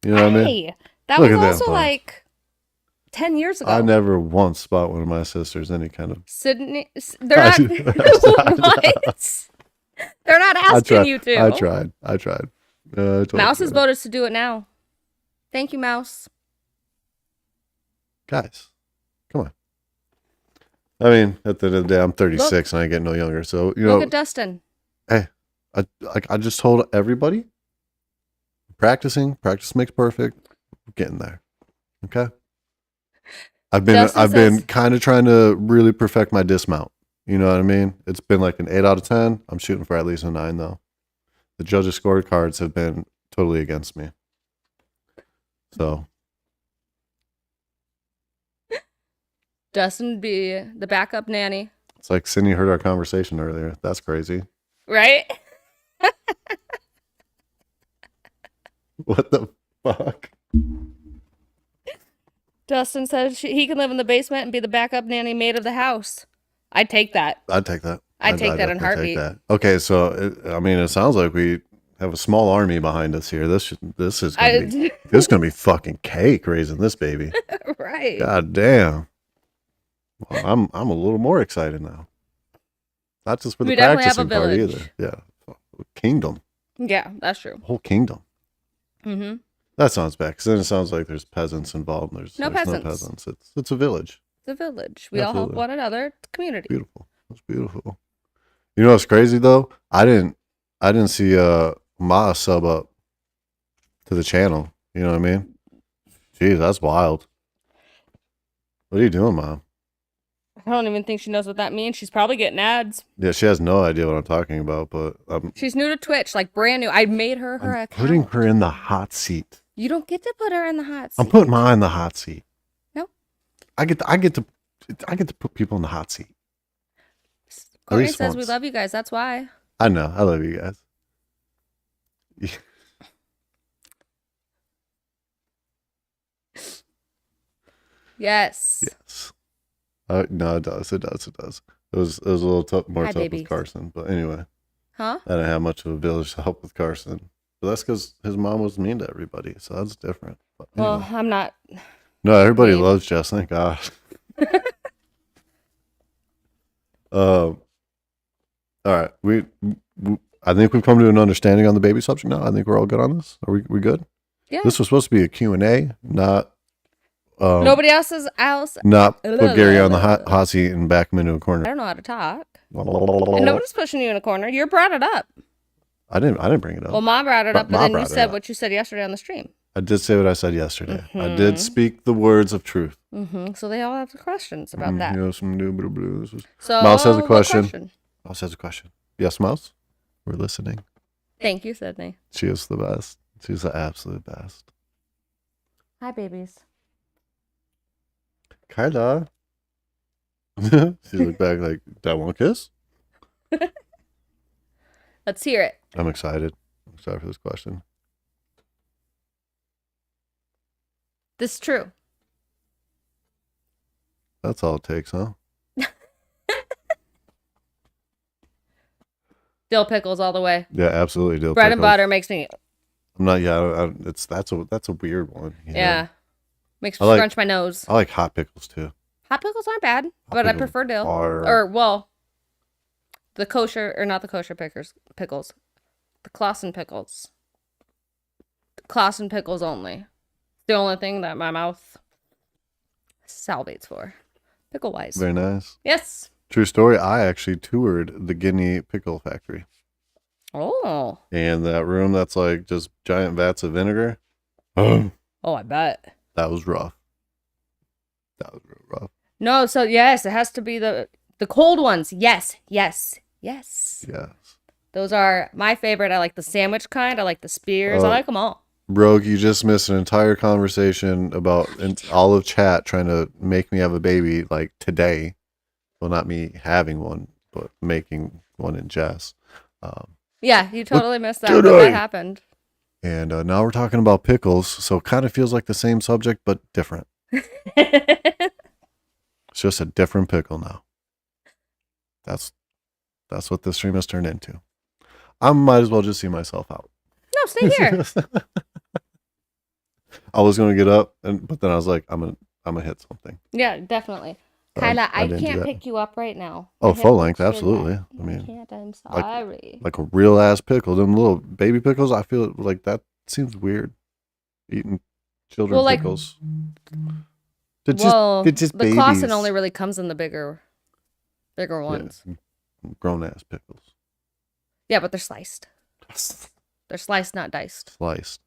You know what I mean? Hey, that Look was at that also fun. like 10 years ago. I never once bought one of my sisters any kind of. Sydney, they're not. What? They're not asking you to. I tried. I totally Mouse has tried. voted to do it now. Thank you, Mouse. Guys, come on. I mean, at the end of the day, I'm 36 and I get no younger. So Look at Dustin. I just told everybody, practice makes perfect. We're getting there. Okay. I've Justin been says- kind of trying to really perfect my dismount. You know what I mean? It's been like an 8 out of 10. I'm shooting for at least a 9 though. the judges' scorecards have been totally against me. So Dustin would be the backup nanny, it's like Sydney heard our conversation earlier. That's crazy. right? What the fuck? Dustin says he can live in the basement and be the backup nanny maid of the house. I'd take that. I'd take that. I'd take that in definitely heartbeat. that. Okay, so it sounds like we have a small army behind us here. This is gonna be fucking cake raising this baby. Right. God damn. Well, I'm a little more excited now. Not just for the We definitely have a practicing part village. either. Yeah, kingdom, Yeah, that's true. whole kingdom. Mm-hmm. That sounds bad because then it sounds like there's peasants involved. There's No no peasants. peasants. It's a village. The village. We all help Absolutely. one another. It's a community. Beautiful. It's beautiful. You know what's crazy though? I didn't see Ma sub up to the channel. You know what I mean? Jeez, that's wild. What are you doing, Mom? I don't even think she knows what that means. She's probably getting ads. Yeah, she has no idea what I'm talking about, but She's new to Twitch, like brand new. I made her I'm account. putting her in the hot seat. You don't get to put her in the hot seat. I'm putting Ma in the hot seat. No. I get to put people in the hot seat. Courtney least says we once. love you guys. That's why. I know. I love you guys. Yes. Yes. No, it does. It does. It does. It was a little more Hi, tough babies. with Carson, but anyway, Huh? I didn't have much of a village to help with Carson. But that's because his mom was mean to everybody, so that's different. But Well, anyway. I'm not. No, everybody mean. loves Jess. Thank God. All right. We I think we've come to an understanding on the baby subject now. I think we're all good on this. Are we good? Yeah. This was supposed to be a Q&A, not Nobody else's else. not put Gary on the hot seat and back him into a I corner. don't know how to talk. And nobody's pushing you in a corner. You brought it up. I didn't bring it up. Well, Mom brought it Ma- up, and Ma then you brought it said up. what you said yesterday on the stream. I did say what I said yesterday. I Mhm. did speak the words of truth. So they all have questions about that. You know, some new blues. So Mouse has a what question. Mouse has a question. Yes, Mouse? We're listening. Thank you, Sydney. She is the best. She's the absolute best. Hi, babies. Kyla. She looked back like, that one kiss? Let's hear it. I'm excited. I'm excited for this question. This is true. That's all it takes, huh? Dill pickles all the way. Yeah, absolutely. Dill Bread and pickles. butter makes me. I'm not. Yeah, that's a weird one. you know? Yeah. Makes me I like- scrunch my nose. I like hot pickles too. Hot pickles aren't bad, but I pickles prefer dill. are- Or, well, the kosher, or not the kosher pickles. The Clausen pickles. The Clausen pickles only. The only thing that my mouth salivates for. Pickle wise. Very nice. Yes. True story. I actually toured the Guinea pickle factory, Oh. and that room that's like just giant vats of vinegar. Oh, I bet. That was rough. That was real rough. No, so yes, it has to be the cold ones. Yes, yes, yes. Yes. Those are my favorite. I like the sandwich kind. I like the spears. I Oh. like them all. Rogue, you just missed an entire conversation about all of chat trying to make me have a baby like today. Well, not me having one, but making one in Jess. Yeah, you totally missed that. did But that I? happened. And now we're talking about pickles, so it kind of feels like the same subject, but different. It's just a different pickle now. That's what this stream has turned into. I might as well just see myself out. No, stay here. I was gonna get up, but then I was like, I'm gonna hit something. Yeah, definitely. I- Kyla, I I didn't do can't that. pick you up right now. Oh, I have full to length, share that. absolutely. I No, mean, can't. I'm like- sorry. Like a real ass pickle. Them little baby pickles. I feel like that seems weird. Eating children Well, like- pickles. They're Well, they're just the Clausen babies. only really comes in the bigger ones. Grown ass pickles. Yeah, but they're sliced. They're sliced, not diced. Sliced.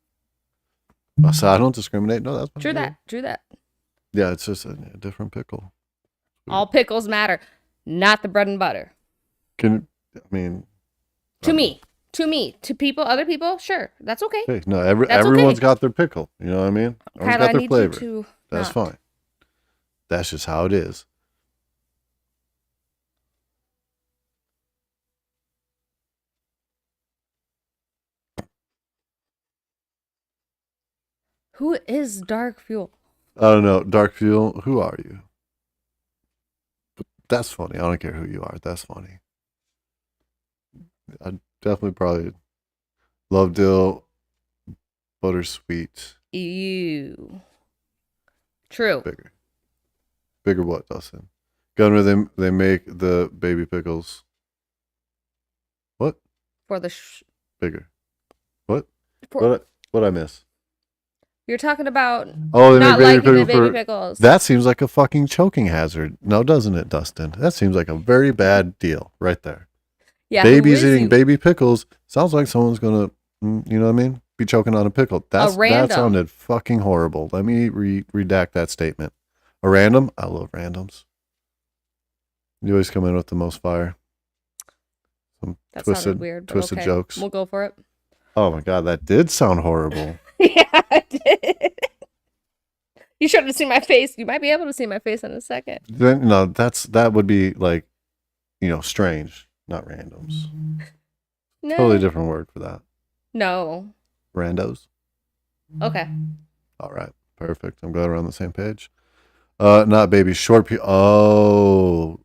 So I don't discriminate. No, that's fine. True that. True that. Yeah, it's just a different pickle. All pickles matter, not the bread and butter. I mean, To me. To me, to people, other people, sure, that's okay. Hey, no, That's everyone's okay. got their pickle. You know what I mean? Everyone's Kyla, got I their need flavor. you to That's not. fine. That's just how it is. Who is Dark Fuel? I don't know. Dark Fuel, who are you? That's funny. I don't care who you are. That's funny. I definitely probably love dill, buttersweet, Ew. True. bigger what, Dustin? Gunner, they make the baby pickles. What? For the Bigger. What? for, What I miss? you're talking about Oh, they not make liking the pickle baby for. pickles. That seems like a fucking choking hazard. No, doesn't it, Dustin? That seems like a very bad deal right there. Yeah, Babies who is eating you? baby pickles sounds like someone's gonna, you know what I mean? Be choking on a pickle. That random. sounded fucking horrible. Let me redact that statement. A random? I love randoms. You always come in with the most fire. Some That sounded weird, but twisted okay. jokes. We'll go for it. Oh my god, that did sound horrible. Yeah, I did. You should have seen my face. You might be able to see my face in a second. Then no, that would be like, strange, not randoms. No. Totally different word for that. No. Randos. Okay. All right, perfect. I'm glad we're on the same page. Not baby, short oh.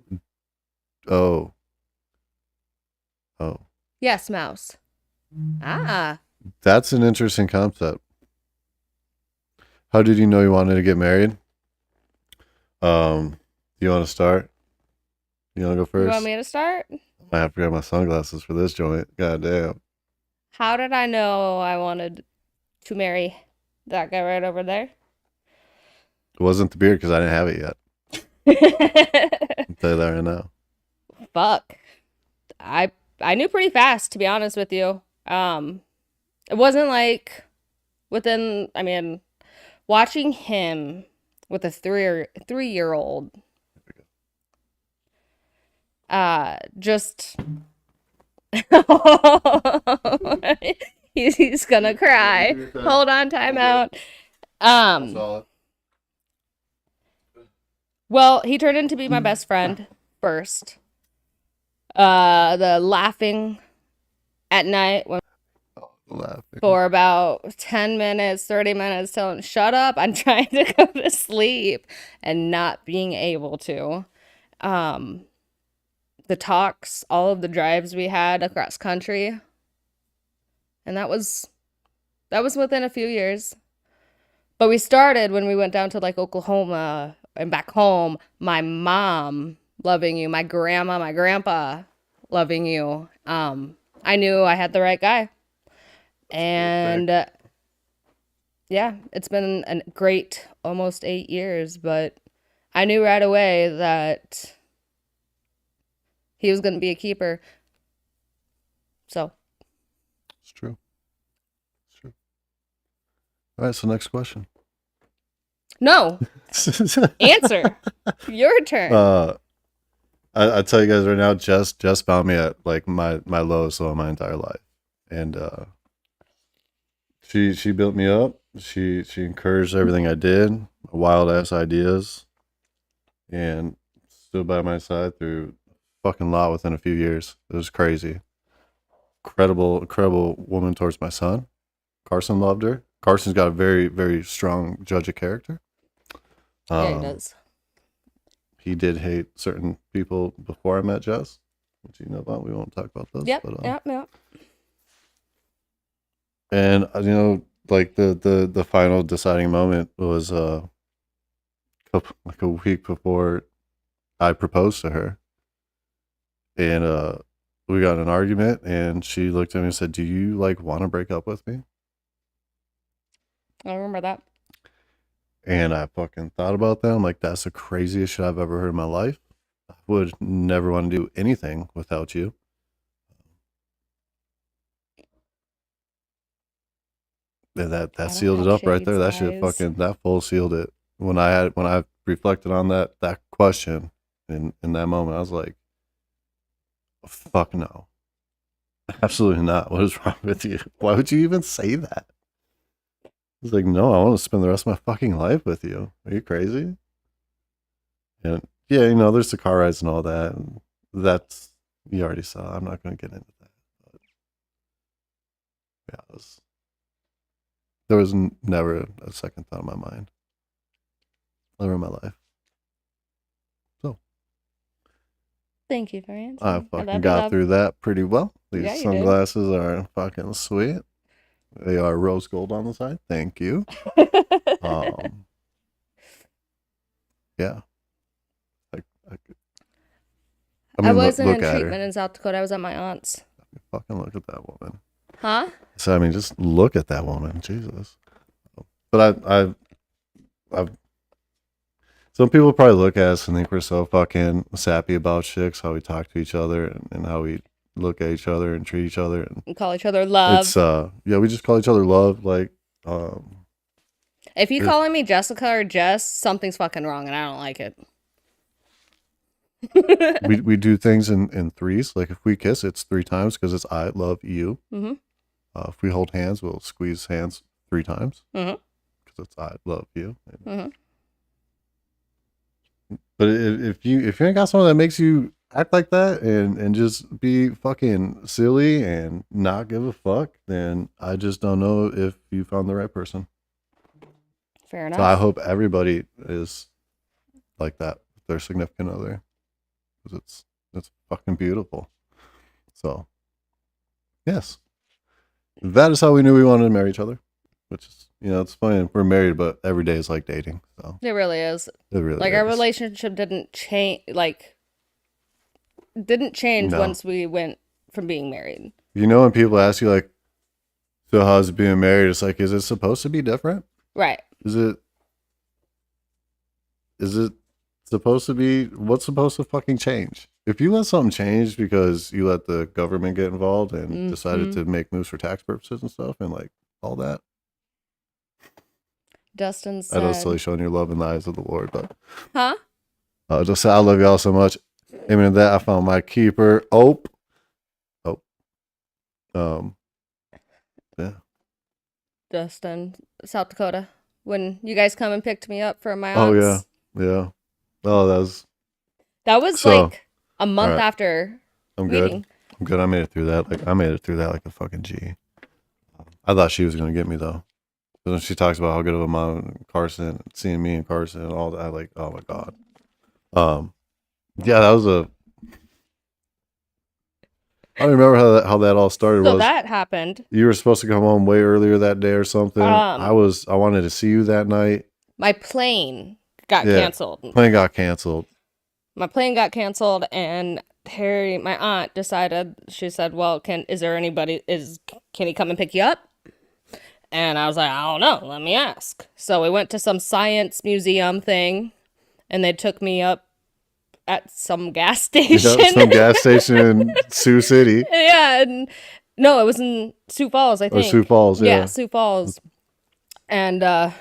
Yes, mouse. Ah. That's an interesting concept. How did you know you wanted to get married? You want to start? You want to go first? You want me to start? I have to grab my sunglasses for this joint. God damn. How did I know I wanted to marry that guy right over there? It wasn't the beard because I didn't have it yet. I'll tell you that right now. Fuck. I knew pretty fast, to be honest with you. It wasn't like within, I mean, watching him with a 3-year-old, just he's gonna cry. Hold on, time out. Well, he turned into be my best friend first. The laughing at night when for about 10 minutes, 30 minutes, telling shut up, I'm trying to go to sleep and not being able to. The talks, all of the drives we had across country. And that was within a few years. But we started when we went down to like Oklahoma and back home, my mom loving you, my grandma, my grandpa loving you. I knew I had the right guy. And yeah, it's been a great almost 8 years, but I knew right away that he was going to be a keeper. So. It's true. It's true. All right, so next question. No. Answer. Your turn. I tell you guys right now, Jess found me at like my lowest low of my entire life. And she built me up. She encouraged everything I did, wild ass ideas, and stood by my side through a fucking lot within a few years. It was crazy. Incredible woman towards my son. Carson loved her. Carson's got a very, very strong judge of character. Yeah, he does. He did hate certain people before I met Jess, which you know about. We won't talk about those. Yep, but, yep. And like the final deciding moment was like a week before I proposed to her, and we got in an argument, and she looked at me and said, "Do you like want to break up with me?" I remember that. And I fucking thought about that. I'm like, that's the craziest shit I've ever heard in my life. I would never want to do anything without you. And that sealed it up right there. That shit that full sealed it. When I reflected on that question in that moment, I was like, fuck no. Absolutely not. What is wrong with you? Why would you even say that? He's like, no, I want to spend the rest of my fucking life with you. Are you crazy? And yeah, there's the car rides and all that. And that's, you already saw. I'm not going to get into that. But yeah, there was never a second thought in my mind. Never in my life. So Thank you for answering. I love fucking you, got love. through that pretty well. These Yeah, you did. sunglasses are fucking sweet. They are rose gold on the side. Thank you. Yeah. I wasn't look in at her. treatment in South Dakota. I was at my aunt's. Fucking look at that woman. Huh? So I mean, just look at that woman, Jesus. But I've some people probably look at us and think we're so fucking sappy about chicks, how we talk to each other and how we look at each other and treat each other, and And call each other love. it's yeah, we just call each other love. Like If you calling me Jessica or Jess, something's fucking wrong, and I don't like it. we do things in threes. Like if we kiss, it's 3 times because it's I love you. Mm-hmm. If we hold hands, we'll squeeze hands 3 times Mm-hmm. because it's I love you. Mm-hmm. But if you ain't got someone that makes you act like that and just be fucking silly and not give a fuck, then I just don't know if you found the right person. Fair enough. So I hope everybody is like that with their significant other, because it's fucking beautiful. So yes, that is how we knew we wanted to marry each other. Which is, it's funny, we're married, but every day is like dating. So It really is. it really Like is. our relationship didn't change. Didn't change No. once we went from being married. When people ask you like, so how's it being married? It's like, is it supposed to be different? Right. Is it supposed to be, what's supposed to fucking change? If you let something change because you let the government get involved and decided to make moves for tax purposes and stuff and like all that, Dustin I know it's said, silly showing your love in the eyes of the Lord, but huh? just say I love y'all so much. Amen to that. I found my keeper. Oh. Yeah. Dustin, South Dakota. When you guys come and picked me up for my Oh aunt's. yeah. Oh, That was So, like a month alright. after I'm meeting. good. I made it through that. Like I made it through that like a fucking G. I thought she was gonna get me though. But when she talks about how good of a mom Carson, seeing me and Carson and all that, I like, oh my god. Yeah, that was I don't remember how that all started. So was that happened. you were supposed to come home way earlier that day or something? I wanted to see you that night. My plane got Yeah. canceled. Plane got canceled. My plane got canceled, and Harry, my aunt, decided. She said, "Well, can he come and pick you up?" And I was like, "I don't know. Let me ask." So we went to some science museum thing, and they took me up at some gas station. Yeah, some gas station in Sioux City Yeah, and no, it was in Sioux Falls, I or think. Sioux Falls. Yeah. Sioux Falls. And I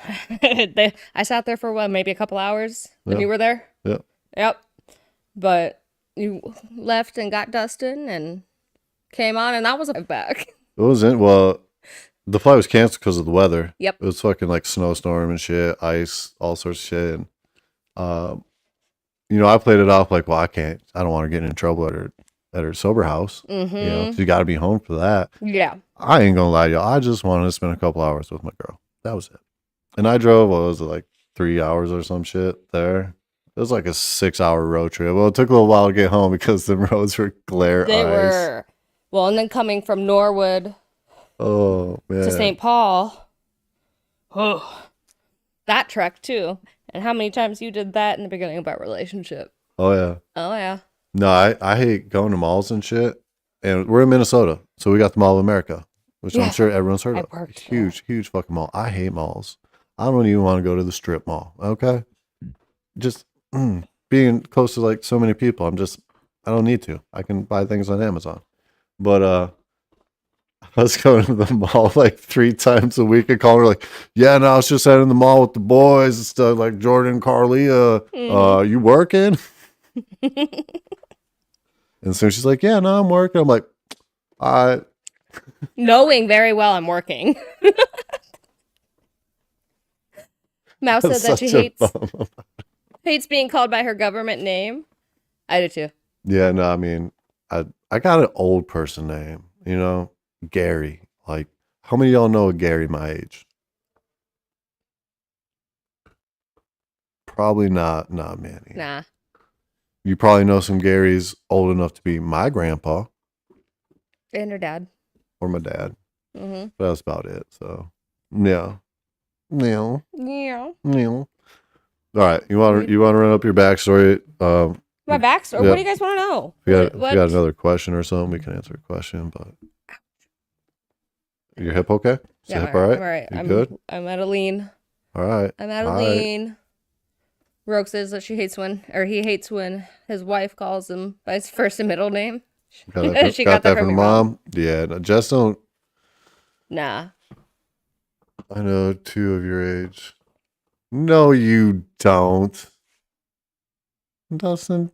sat there for maybe a couple hours when Yeah. you were there. Yeah. Yep. But you left and got Dustin and came on, and that was a back. It wasn't. Well, the flight was canceled because of the weather. Yep. It was fucking like snowstorm and shit, ice, all sorts of shit. And, I played it off like, well, I don't want her getting in trouble at her sober house. Mm-hmm. So you got to be home for that. Yeah. I ain't gonna lie to y'all. I just wanted to spend a couple hours with my girl. That was it. And I drove, what was it, like 3 hours or some shit there? It was like a 6-hour road trip. Well, it took a little while to get home because the roads were glare They ice. were. Well, and then coming from Norwood Oh, man. to St. Paul. Oh, that trek too. And how many times you did that in the beginning of our relationship? Oh, yeah. Oh, yeah. No, I hate going to malls and shit. And we're in Minnesota, so we got the Mall of America, which Yeah. I'm sure everyone's heard I of. worked there. Huge fucking mall. I hate malls. I don't even want to go to the strip mall. Okay, just being close to like so many people. I don't need to. I can buy things on Amazon. But I was going to the mall like 3 times a week and calling her like, yeah, no, I was just in the mall with the boys and stuff, like Jordan, Carlia. You working? And so she's like, yeah, no, I'm working. I'm like, Knowing very well I'm working. Mouse said That's that she such a bum. hates being called by her government name. I do too. Yeah, no, I mean, I got an old person name, you know, Gary. Like, how many of y'all know a Gary my age? Probably not many. Nah. You probably know some Garys old enough to be my grandpa And her dad. or my dad. Mm-hmm. But that's about it. So, yeah. Yeah. Yeah. Yeah. All right. You want to run up your backstory? My backstory? Yeah. What do you guys want to know? If you What? got another question or something, we can answer a question. But your hip okay? Is Yeah, your hip all right? I'm all right. You I'm good? I'm at a lean. All right. I'm at a All right. lean. Rogue says that he hates when his wife calls him by his first and middle name. Got that, She got got that that from from your mom? mom? Yeah. No, just don't. Nah. I know 2 of your age. No, you don't. Dustin,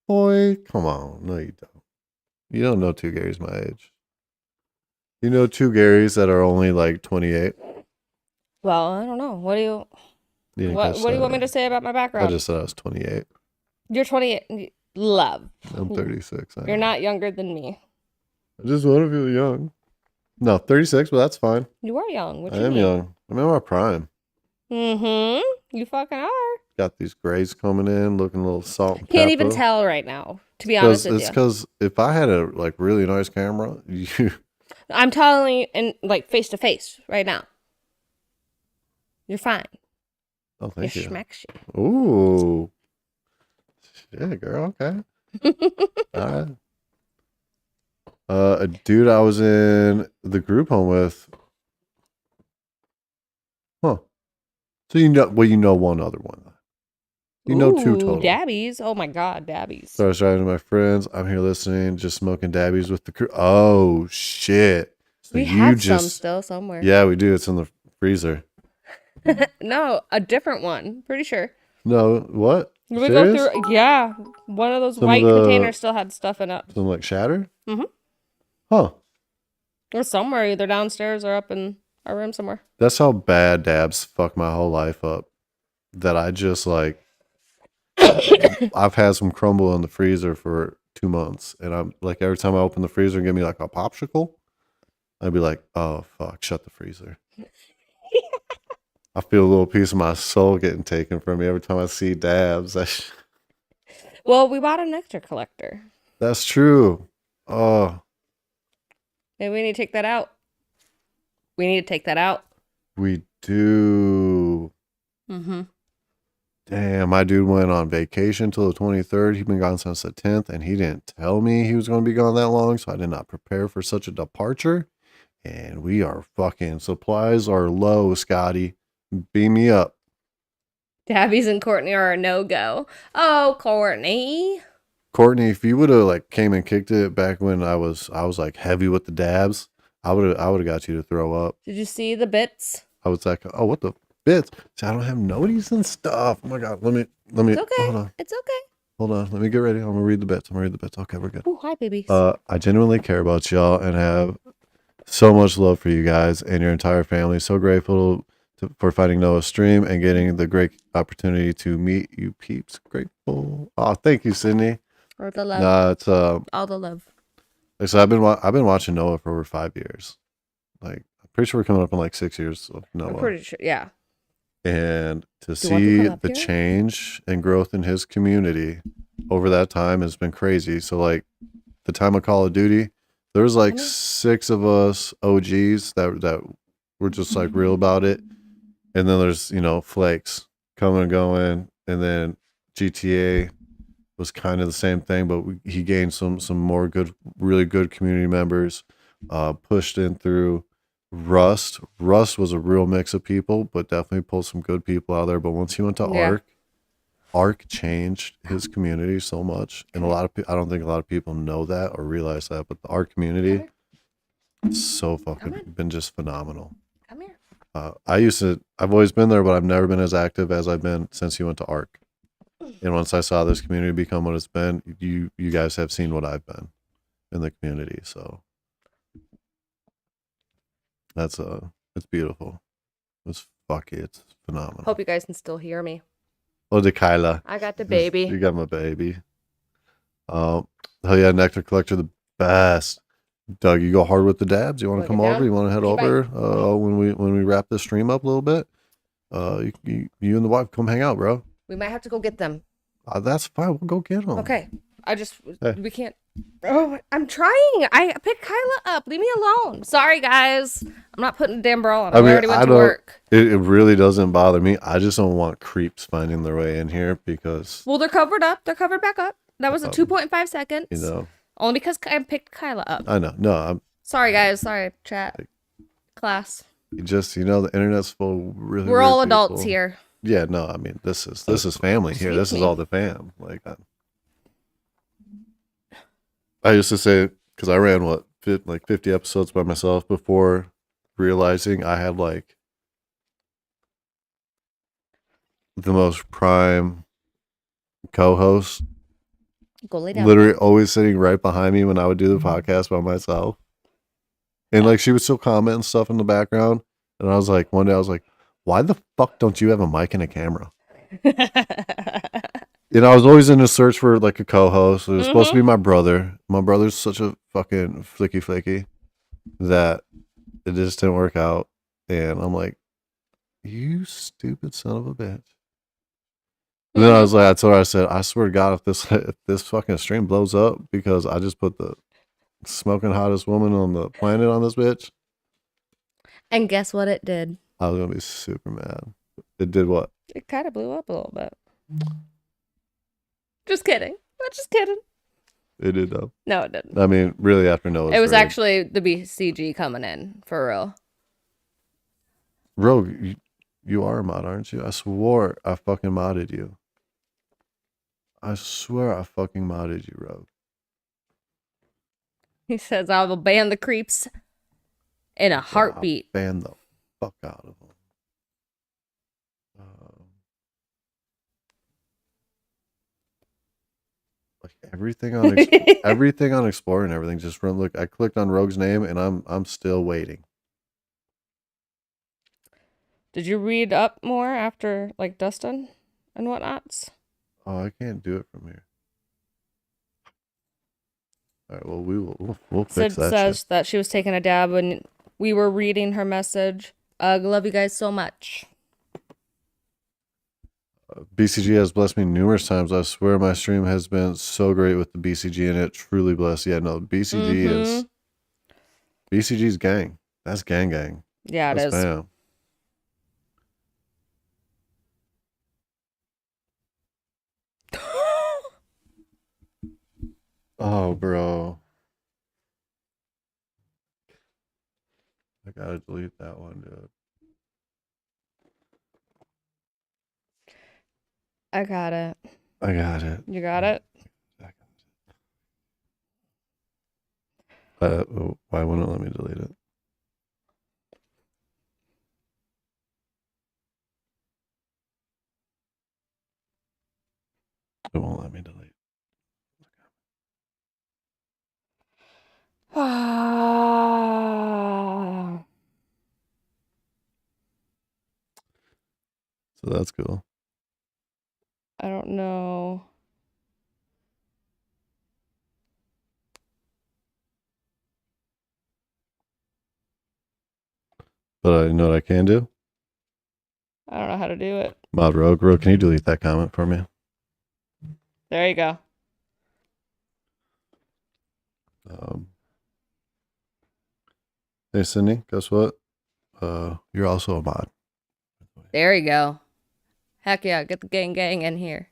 boy, come on. No, you don't. You don't know 2 Garys my age. You know 2 Garys that are only like 28. Well, I don't know. What do you You didn't what catch do you that. want me to say about my I background? just said I was 28. You're 28. Love. I'm 36. You're not younger than me. I just want to feel young. No, 36, but that's fine. You are young. What I you am mean? young. I'm in my prime. Mm-hmm. You fucking are. Got these grays coming in, looking a little salt and Can't even pepper. tell right now, to be honest with It's you. because if I had a like really nice camera, you I'm telling you in like face to face right now. You're fine. oh thank you you. schmack Ooh. Shit, girl, okay. All right. A dude I was in the group home with. Huh. So you know one other one. You know 2 total. Dabbies. Oh my god, dabbies. So I was driving to my friends. I'm here listening, just smoking dabbies with the crew. Oh shit. So We you have just some still somewhere. Yeah, we do. It's in the freezer. No, a different one. Pretty sure. No, what? We Serious? go through. Yeah, one of those Some of white the- containers still had stuff in it, Something like shatter? Mhm. Huh. or somewhere, either downstairs or up in our room somewhere. That's how bad dabs fuck my whole life up. That I just like I've had some crumble in the freezer for 2 months, and I'm like every time I open the freezer and give me like a popsicle, I'd be like, "Oh fuck, shut the freezer." I feel a little piece of my soul getting taken from me every time I see dabs. Well, we bought a nectar collector. That's true. Oh, Maybe we need to take that out. We need to take that out. we do. Mm-hmm. Damn, my dude went on vacation till the 23rd. He'd been gone since the 10th, and he didn't tell me he was going to be gone that long, so I did not prepare for such a departure. And we are fucking, supplies are low, Scotty. Beam me up. Dabbies and Courtney are a no-go. Oh, Courtney. Courtney, if you would have like came and kicked it back when I was like heavy with the dabs, I would have got you to throw up. Did you see the bits? I was like, oh, what the bits? See, I don't have noties and stuff. Oh my god, let me. It's okay. Hold on, It's okay. hold on. Let me get ready. I'm gonna read the bits. Okay, we're good. Oh, hi, babies. I genuinely care about y'all and have so much love for you guys and your entire family. So grateful for finding Noah's stream and getting the great opportunity to meet you peeps. Grateful. Oh, thank you, Sydney. Or the love. Nah, it's All the love. so I've been watching Noah for over 5 years. Like I'm pretty sure we're coming up on like 6 years of I'm Noah. pretty sure. Yeah. And to Do you want to see come up the here? change and growth in his community over that time has been crazy. So like the time of Call of Duty, there was like Mhm. 6 of us OGs that were just like real about it. And then there's, flakes coming and going. And then GTA was kind of the same thing, but he gained some more really good community members, pushed in through Rust. Rust was a real mix of people, but definitely pulled some good people out there. But once he went to Yeah. Arc changed his community so much. And I don't think a lot of people know that or realize that, but the Arc community is so fucking been just phenomenal. Come here. I've always been there, but I've never been as active as I've been since he went to Arc. And once I saw this community become what it's been, you guys have seen what I've been in the community. So That's it's beautiful. It's phenomenal. Hope you guys can still hear me. Oh, the Kyla. I got the You baby. got my baby. Oh yeah, Nectar Collector, the best. Doug, you go hard with the dabs. You want to Look come it over? down. You want to head Okay, bye. over? When we wrap this stream up a little bit, you and the wife come hang out, bro. We might have to go get them. That's fine. We'll go get them. Okay. Hey. We can't. Oh, I'm trying. I picked Kyla up. Leave me alone. Sorry, guys. I'm not putting a damn bra on. I already went to work. It really doesn't bother me. I just don't want creeps finding their way in here because, Well, they're covered up. They're covered back up. That was a 2.5 seconds. you know, Only because I picked Kyla up. I know. No, I'm Sorry, guys. Sorry, chat. Class. just, the internet's full of really We're weird all adults people. here. Yeah, no, I mean, this is family here. Excuse This is me. all the fam. Like, I used to say, because I ran like 50 episodes by myself before realizing I had like the most prime co-host, Go lay down. literally always sitting right behind me when I would do the podcast by myself. And like she would still comment and stuff in the background. And I was like, one day I was like, why the fuck don't you have a mic and a camera? I was always in a search for like a co-host. It was supposed to be my brother. My brother's such a fucking flaky that it just didn't work out. And I'm like, you stupid son of a bitch. And then I was like, that's what I said. I swear to God, if this fucking stream blows up because I just put the smoking hottest woman on the planet on this bitch, And guess what it did? I was gonna be super mad. It did what? It kind of blew up a little bit. Just kidding. I'm just kidding. It did though. No, it didn't. I mean, really after Noah's It was raid. actually the BCG coming in, for real. Rogue, you are a mod, aren't you? I swore I fucking modded you. I swear I fucking modded you, Rogue. He says, I will ban the creeps in a heartbeat. I'll ban the fuck out of them. Like everything on everything on Explorer and everything just run. Look, I clicked on Rogue's name and I'm still waiting. Did you read up more after like Dustin and whatnots? Oh, I can't do it from here. All right, well we'll Sid fix that says shit. that she was taking a dab when we were reading her message. Love you guys so much. BCG has blessed me numerous times. I swear my stream has been so great with the BCG and it truly blessed. Yeah, no, BCG's gang. That's gang. Yeah, it That's is. fam. Oh, bro. I gotta delete that one, dude. I got it. I got it. You got it? Why wouldn't it let me delete it? It won't let me delete. So that's cool. I don't know. But I know what I can do. I don't know how to do it. Mod Rogue, can you delete that comment for me? There you go. Hey Sydney, guess what? You're also a mod. There you go. Heck yeah, get the gang in here.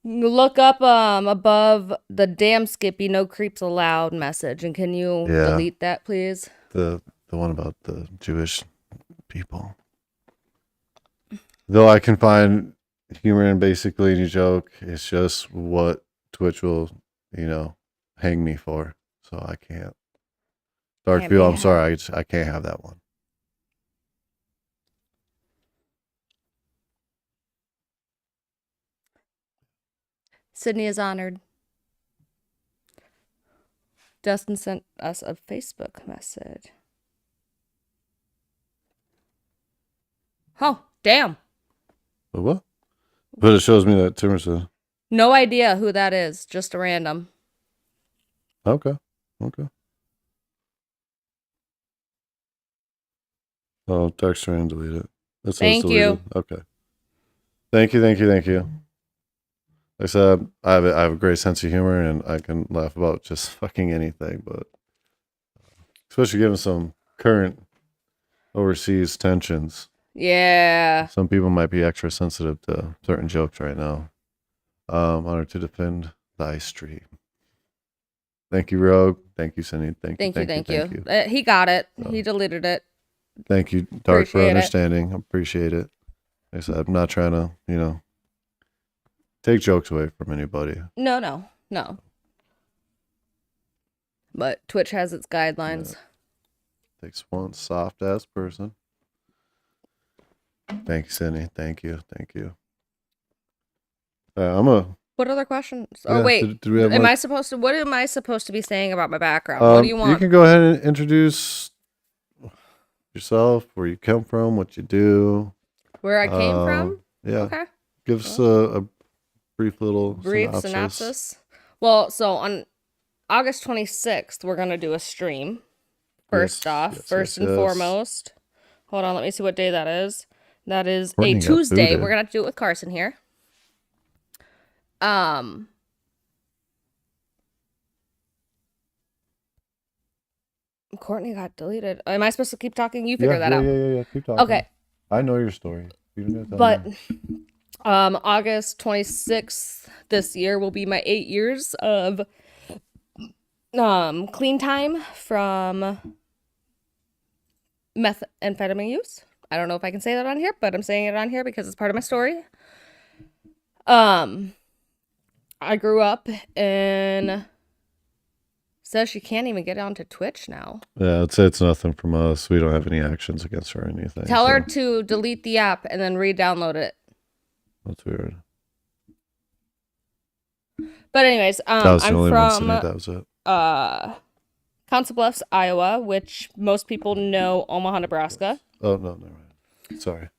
Look up above the damn Skippy no creeps allowed message, and can you delete that, please? The one about the Jewish people. Though I can find humor in basically any joke, it's just what Twitch will, hang me for. So I can't. Darkfield, I'm sorry, I can't have that one. Sydney is honored. Justin sent us a Facebook message. Oh, damn. But what? But it shows me that Timmer said. No idea who that is. Just a random. Okay. Okay. Oh, text her and delete it. It says Thank you. deleted. Okay. Thank you. Thank you. Thank you. Like I said, I have a great sense of humor and I can laugh about just fucking anything, but especially given some current overseas tensions. Yeah. Some people might be extra sensitive to certain jokes right now. Honored to defend thy stream. Thank you, Rogue. Thank you, Cindy. Thank you. Thank you. He got it. He deleted it. Thank you, Dark, for Appreciate it. understanding. I appreciate it. Like I said, I'm not trying to, take jokes away from anybody. No. But Twitch has its guidelines. Takes one soft ass person. Thank you, Cindy. Thank you. What other questions? Yeah, Oh wait, did we have what more? am I supposed to be saying about my background? What do you want? You can go ahead and introduce yourself, where you come from, what you do. Where I came from? Yeah. Okay. Give us a brief little synopsis. Well, so on August 26th, we're gonna do a stream. First and foremost. Hold on, let me see what day that is. That is Courtney a got Tuesday. booted. We're gonna have to do it with Carson here. Courtney got deleted. Am I supposed to keep talking? You figure that out. Yeah. Keep talking. Okay. I know your story. You don't have to tell But me. August 26th this year will be my 8 years of clean time from methamphetamine use. I don't know if I can say that on here, but I'm saying it on here because it's part of my story. I grew up in... Says she can't even get onto Twitch now. Yeah, it's nothing from us. We don't have any actions against her or anything. Tell her to delete the app and then re-download it. That's weird. But anyways, That was the I'm only one, from Cindy. That was it. Council Bluffs, Iowa, which most people know Omaha, Nebraska. Oh no, never mind. Sorry.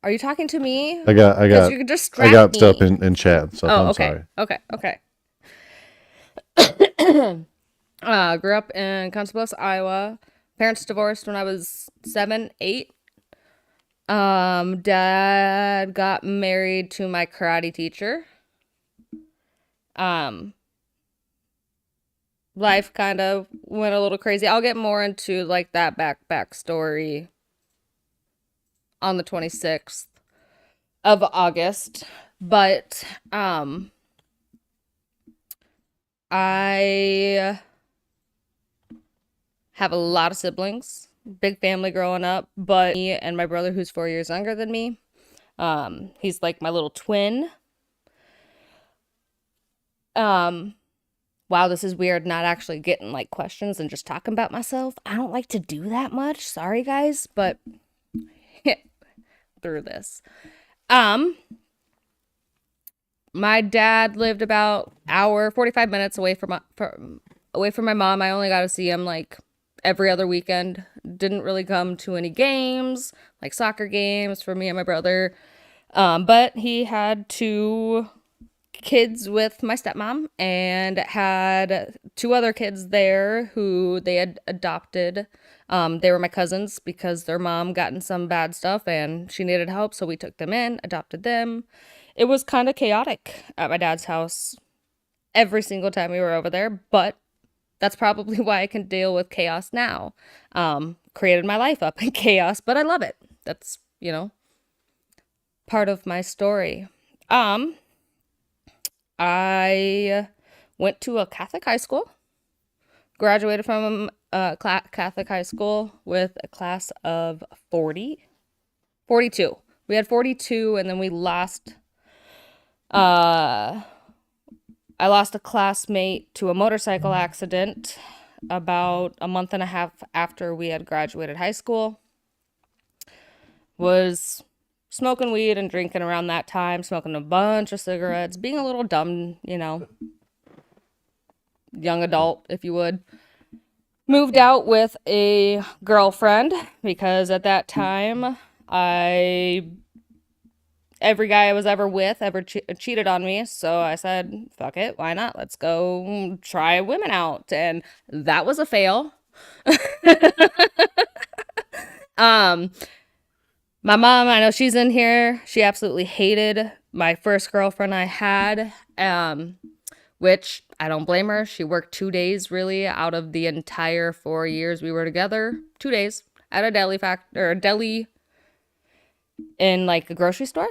Are you talking to me? I got You could distract I got me. stuff in chat, so I'm okay. sorry. Okay. Grew up in Council Bluffs, Iowa. Parents divorced when I was 7, 8. Dad got married to my karate teacher. Life kind of went a little crazy. I'll get more into like that backstory on the 26th of August. But I have a lot of siblings, big family growing up, but me and my brother, who's 4 years younger than me, he's like my little twin. Wow, this is weird, not actually getting like questions and just talking about myself. I don't like to do that much. Sorry, guys, but through this. My dad lived about 45 minutes away from my mom. I only got to see him like every other weekend. Didn't really come to any games, like soccer games for me and my brother. But he had 2 kids with my stepmom and had 2 other kids there who they had adopted. They were my cousins because their mom got in some bad stuff and she needed help. So we took them in, adopted them. It was kind of chaotic at my dad's house every single time we were over there, but that's probably why I can deal with chaos now. Created my life up in chaos, but I love it. That's, part of my story. I went to a Catholic high school, graduated from Catholic high school with a class of 42. We had 42 and then we lost... I lost a classmate to a motorcycle accident about a month and a half after we had graduated high school. Was smoking weed and drinking around that time, smoking a bunch of cigarettes, being a little dumb, young adult, if you would. Moved out with a girlfriend because at that time Every guy I was ever with ever cheated on me, so I said, fuck it, why not? Let's go try women out. And that was a fail. um my mom, I know she's in here. She absolutely hated my first girlfriend I had, which I don't blame her. She worked 2 days really out of the entire 4 years we were together. 2 days at a deli in like a grocery store.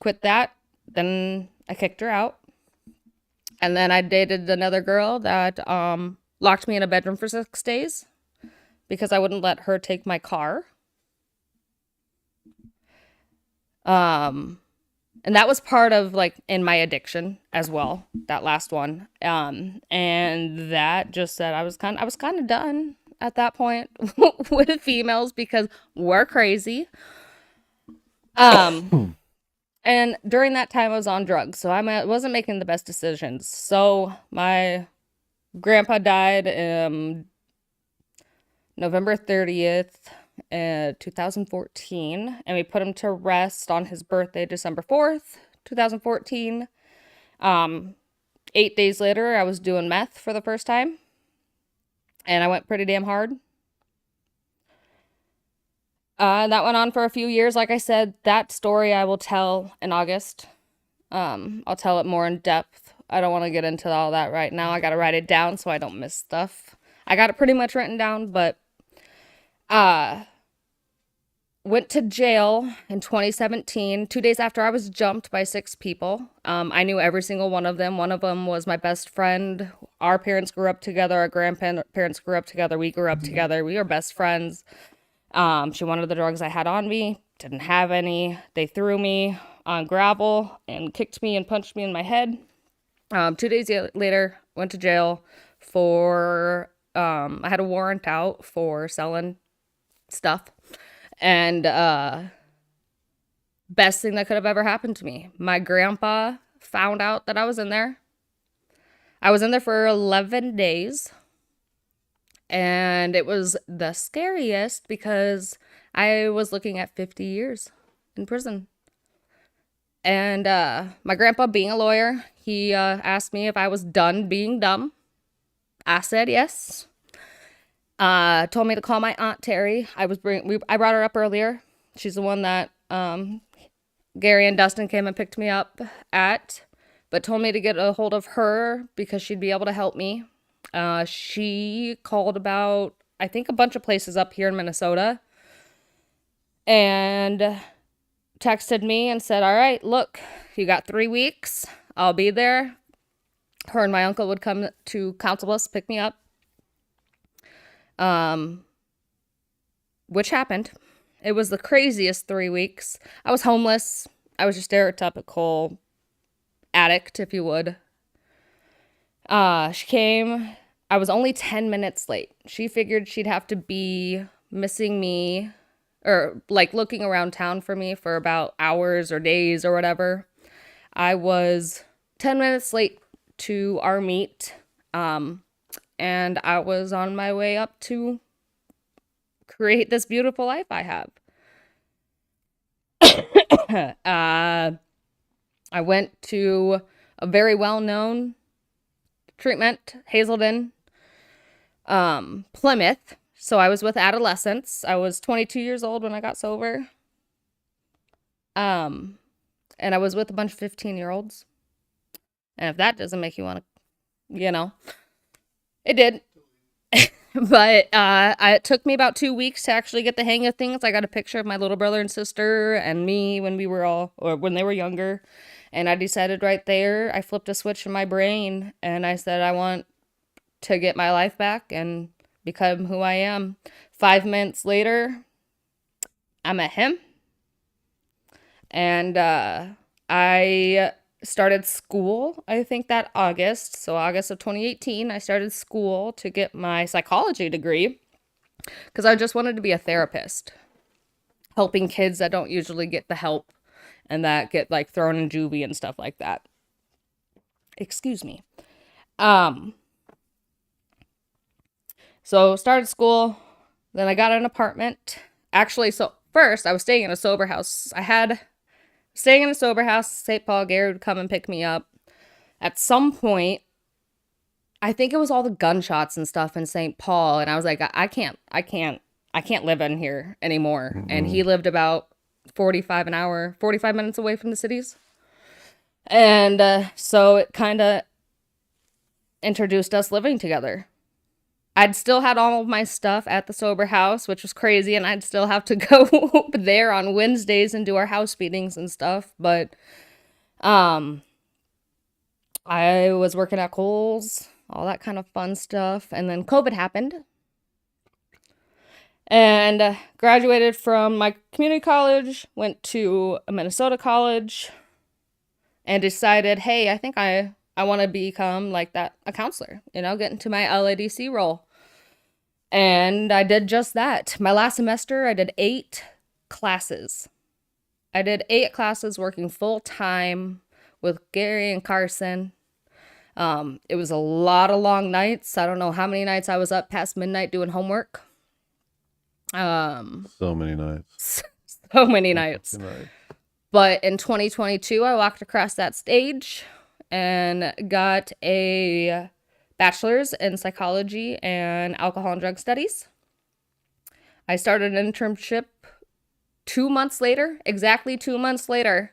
Quit that. Then I kicked her out. And then I dated another girl that locked me in a bedroom for 6 days because I wouldn't let her take my car. And that was part of like in my addiction as well, that last one. And that just said I was kind of done at that point with females because we're crazy. And during that time I was on drugs, so I wasn't making the best decisions. So my grandpa died November 30th, 2014, and we put him to rest on his birthday, December 4th, 2014. 8 days later, I was doing meth for the first time, and I went pretty damn hard. That went on for a few years. Like I said, that story I will tell in August. I'll tell it more in depth. I don't want to get into all that right now. I got to write it down so I don't miss stuff. I got it pretty much written down, but went to jail in 2017, 2 days after I was jumped by 6 people. I knew every single one of them. One of them was my best friend. Our parents grew up together. Our grandparents grew up together. We grew up together. We were best friends. She wanted the drugs I had on me. Didn't have any. They threw me on gravel and kicked me and punched me in my head. 2 days later, went to jail for, I had a warrant out for selling stuff. And best thing that could have ever happened to me. My grandpa found out that I was in there. I was in there for 11 days. And it was the scariest because I was looking at 50 years in prison. And my grandpa, being a lawyer, he asked me if I was done being dumb. I said yes. Told me to call my Aunt Terry. I brought her up earlier. She's the one that Gary and Dustin came and picked me up at, but told me to get a hold of her because she'd be able to help me. She called about, I think, a bunch of places up here in Minnesota and texted me and said, all right, look, you got 3 weeks. I'll be there. Her and my uncle would come to Council Bluffs, pick me up. Which happened. It was the craziest 3 weeks. I was homeless. I was your stereotypical addict, if you would. She came. I was only 10 minutes late. She figured she'd have to be missing me or like looking around town for me for about hours or days or whatever. I was 10 minutes late to our meet. And I was on my way up to create this beautiful life I have. I went to a very well-known treatment, Hazelden, Plymouth. So I was with adolescents. I was 22 years old when I got sober. And I was with a bunch of 15-year-olds. And if that doesn't make you want to, it did. But it took me about 2 weeks to actually get the hang of things. I got a picture of my little brother and sister and me when they were younger. And I decided right there, I flipped a switch in my brain and I said, I want to get my life back and become who I am. 5 minutes later, I met him. And I started school, I think that August. So August of 2018, I started school to get my psychology degree because I just wanted to be a therapist, helping kids that don't usually get the help and that get like thrown in juvie and stuff like that. Excuse me. So started school, then I got an apartment. Actually, so first I was staying in a sober house. Staying in a sober house, St. Paul. Gary would come and pick me up. At some point, I think it was all the gunshots and stuff in St. Paul, and I was like, I can't live in here anymore. And he lived about 45 minutes away from the cities. And so it kind of introduced us living together. I'd still had all of my stuff at the sober house, which was crazy, and I'd still have to go there on Wednesdays and do our house meetings and stuff. But I was working at Kohl's, all that kind of fun stuff, and then COVID happened. And graduated from my community college, went to a Minnesota college, and decided, hey, I think I want to become like that, a counselor, get into my LADC role. And I did just that. My last semester, I did 8 classes. I did 8 classes working full time with Gary and Carson. It was a lot of long nights. I don't know how many nights I was up past midnight doing homework. So many nights. So many nights. But in 2022, I walked across that stage and got a bachelor's in psychology and alcohol and drug studies. I started an internship 2 months later, exactly 2 months later.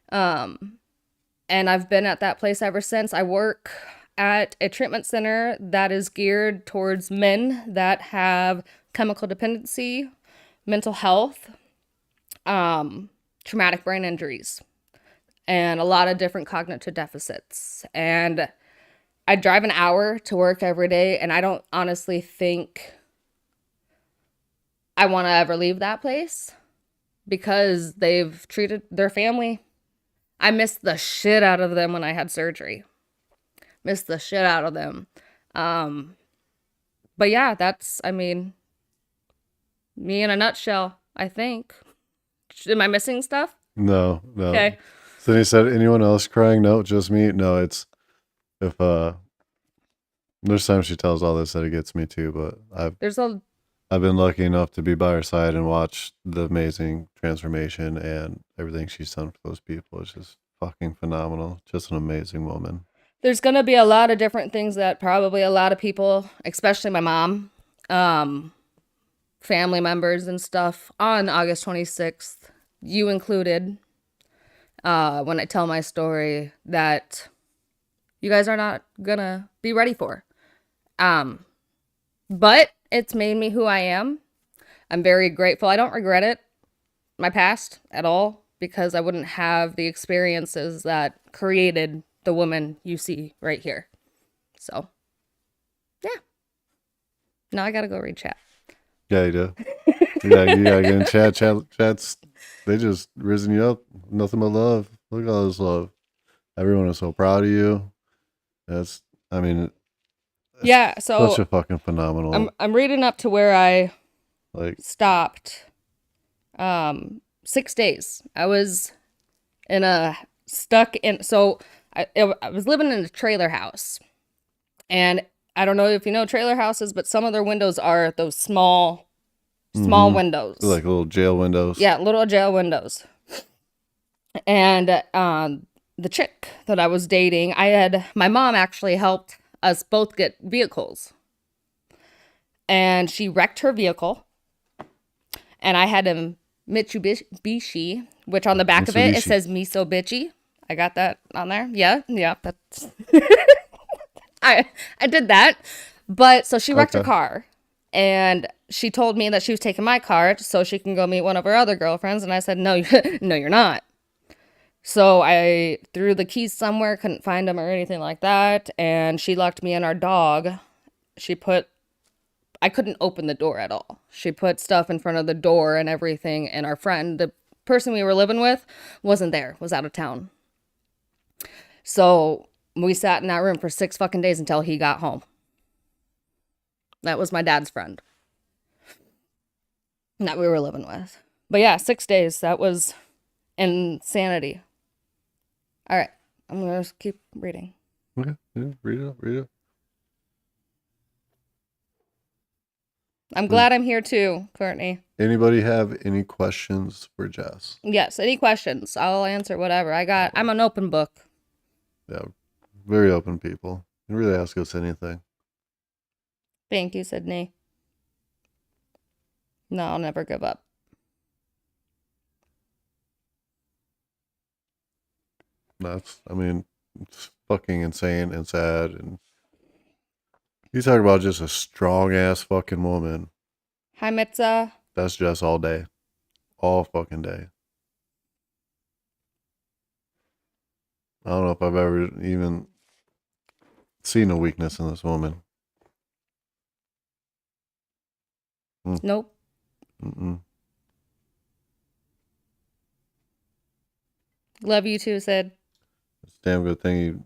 And I've been at that place ever since. I work at a treatment center that is geared towards men that have chemical dependency, mental health, traumatic brain injuries, and a lot of different cognitive deficits. And I drive an hour to work every day, and I don't honestly think I want to ever leave that place because they've treated their family. I missed the shit out of them when I had surgery. Missed the shit out of them. But yeah, that's, me in a nutshell, I think. Am I missing stuff? No. Okay. So then he said, anyone else crying? No, just me. No, it's if there's times she tells all this that it gets me too, but I've been lucky enough to be by her side and watch the amazing transformation and everything she's done for those people. It's just fucking phenomenal. Just an amazing woman. There's gonna be a lot of different things that probably a lot of people, especially my mom, family members and stuff, on August 26th, you included, when I tell my story, that you guys are not gonna be ready for. But it's made me who I am. I'm very grateful. I don't regret it, my past, at all, because I wouldn't have the experiences that created the woman you see right here. So, yeah. Now I gotta go read chat. Yeah, you do. Yeah, you gotta get in chat. Chats, they just risen you up. Nothing but love. Look at all this love. Everyone is so proud of you. Yeah, so such a fucking phenomenal. I'm reading up to where I stopped. 6 days. I was stuck in. So I was living in a trailer house, and I don't know if you know trailer houses, but some of their windows are those small windows, like little jail windows. Yeah, little jail windows. And the chick that I was dating, my mom actually helped us both get vehicles, and she wrecked her vehicle, and I had a Mitsubishi, which on the back of it says Miso Bitchy. I got that on there. Yeah, that's I did that. But so she wrecked her car, and she told me that she was taking my car so she can go meet one of her other girlfriends, and I said, no, no, you're not. So I threw the keys somewhere, couldn't find them or anything like that, and she locked me and our dog. I couldn't open the door at all. She put stuff in front of the door and everything, and our friend, the person we were living with, wasn't there, was out of town. So we sat in that room for 6 fucking days until he got home. That was my dad's friend that we were living with. But yeah, 6 days. That was insanity. All right. I'm going to keep reading. Okay. Yeah, read it. I'm glad I'm here too, Courtney. Anybody have any questions for Jess? Yes, any questions? I'll answer whatever. I'm an open book. Yeah, very open people. You can really ask us anything. Thank you, Sydney. No, I'll never give up. I mean, it's fucking insane and sad. And you talk about just a strong ass fucking woman. Hi, Mitza. That's Jess all day. All fucking day. I don't know if I've ever even seen a weakness in this woman. Nope. Mm-mm. Love you too, Sid. It's a damn good thing you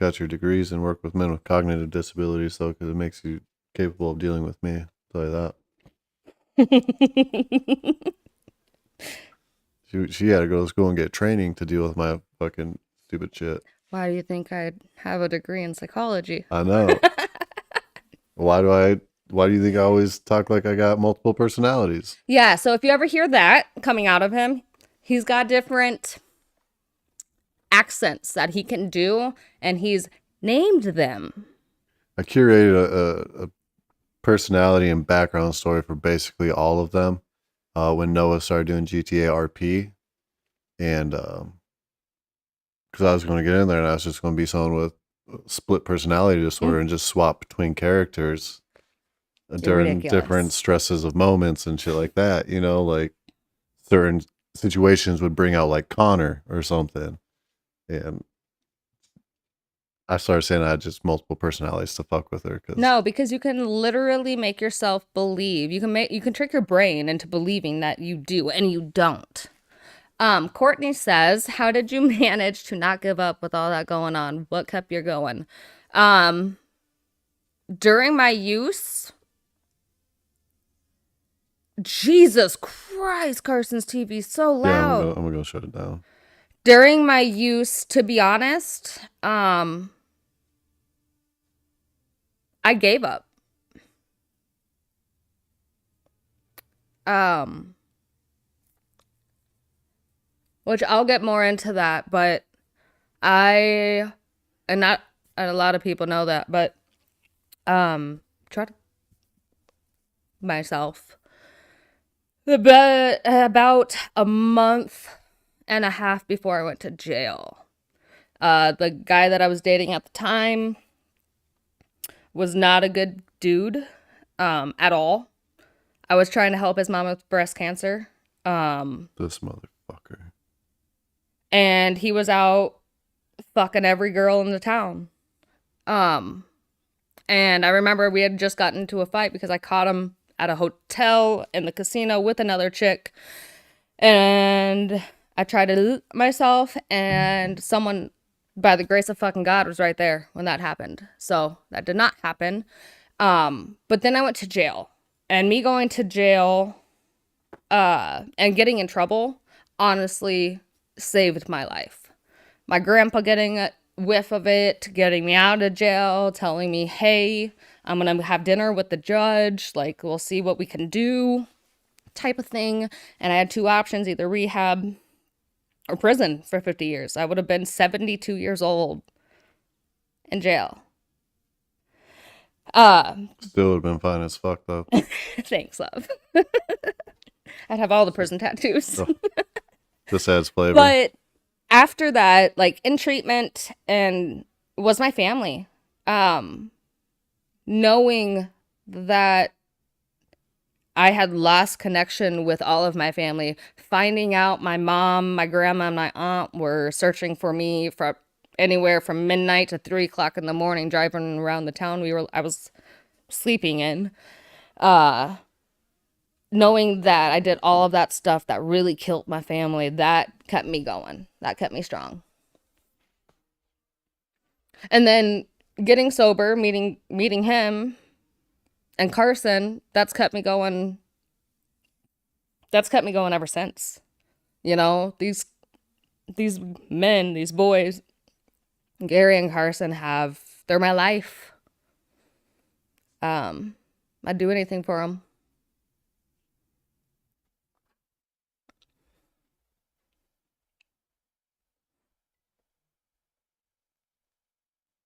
got your degrees and work with men with cognitive disabilities, though, because it makes you capable of dealing with me. I'll tell you that. She had to go to school and get training to deal with my fucking stupid shit. Why do you think I'd have a degree in psychology? I know. Why do you think I always talk like I got multiple personalities? Yeah, so if you ever hear that coming out of him, he's got different accents that he can do, and he's named them. I curated a personality and background story for basically all of them when Noah started doing GTA RP. And because I was going to get in there and I was just going to be someone with split personality disorder and just swap between characters during different stresses of moments and shit like that. You know, like certain situations would bring out like Connor or something. And I started saying I had just multiple personalities to fuck with her. No, because you can literally make yourself believe. You can trick your brain into believing that you do, and you don't. Courtney says, how did you manage to not give up with all that going on? What kept you going? During my use, Jesus Christ, Carson's TV is so loud. Yeah, I'm gonna go shut it down. During my use, to be honest, I gave up. Which I'll get more into that, but and a lot of people know that, but tried myself about a month and a half before I went to jail. The guy that I was dating at the time was not a good dude at all. I was trying to help his mom with breast cancer. This motherfucker. And he was out fucking every girl in the town. And I remember we had just gotten into a fight because I caught him at a hotel in the casino with another chick. And I tried to loot myself, and someone, by the grace of fucking God, was right there when that happened. So that did not happen. But then I went to jail. And me going to jail and getting in trouble, honestly, saved my life. My grandpa getting a whiff of it, getting me out of jail, telling me, hey, I'm going to have dinner with the judge. Like, we'll see what we can do type of thing. And I had two options, either rehab or prison for 50 years. I would have been 72 years old in jail. Still would have been fine as fuck, though. Thanks, love. I'd have all the prison tattoos. Oh, this adds flavor. But after that, like in treatment, and was my family. Knowing that I had lost connection with all of my family, finding out my mom, my grandma, and my aunt were searching for me for anywhere from midnight to 3 o'clock in the morning, driving around the town I was sleeping in. Knowing that I did all of that stuff that really killed my family, that kept me going. That kept me strong. And then getting sober, meeting him and Carson, that's kept me going. That's kept me going ever since. You know, these men, these boys, Gary and Carson they're my life. I'd do anything for them.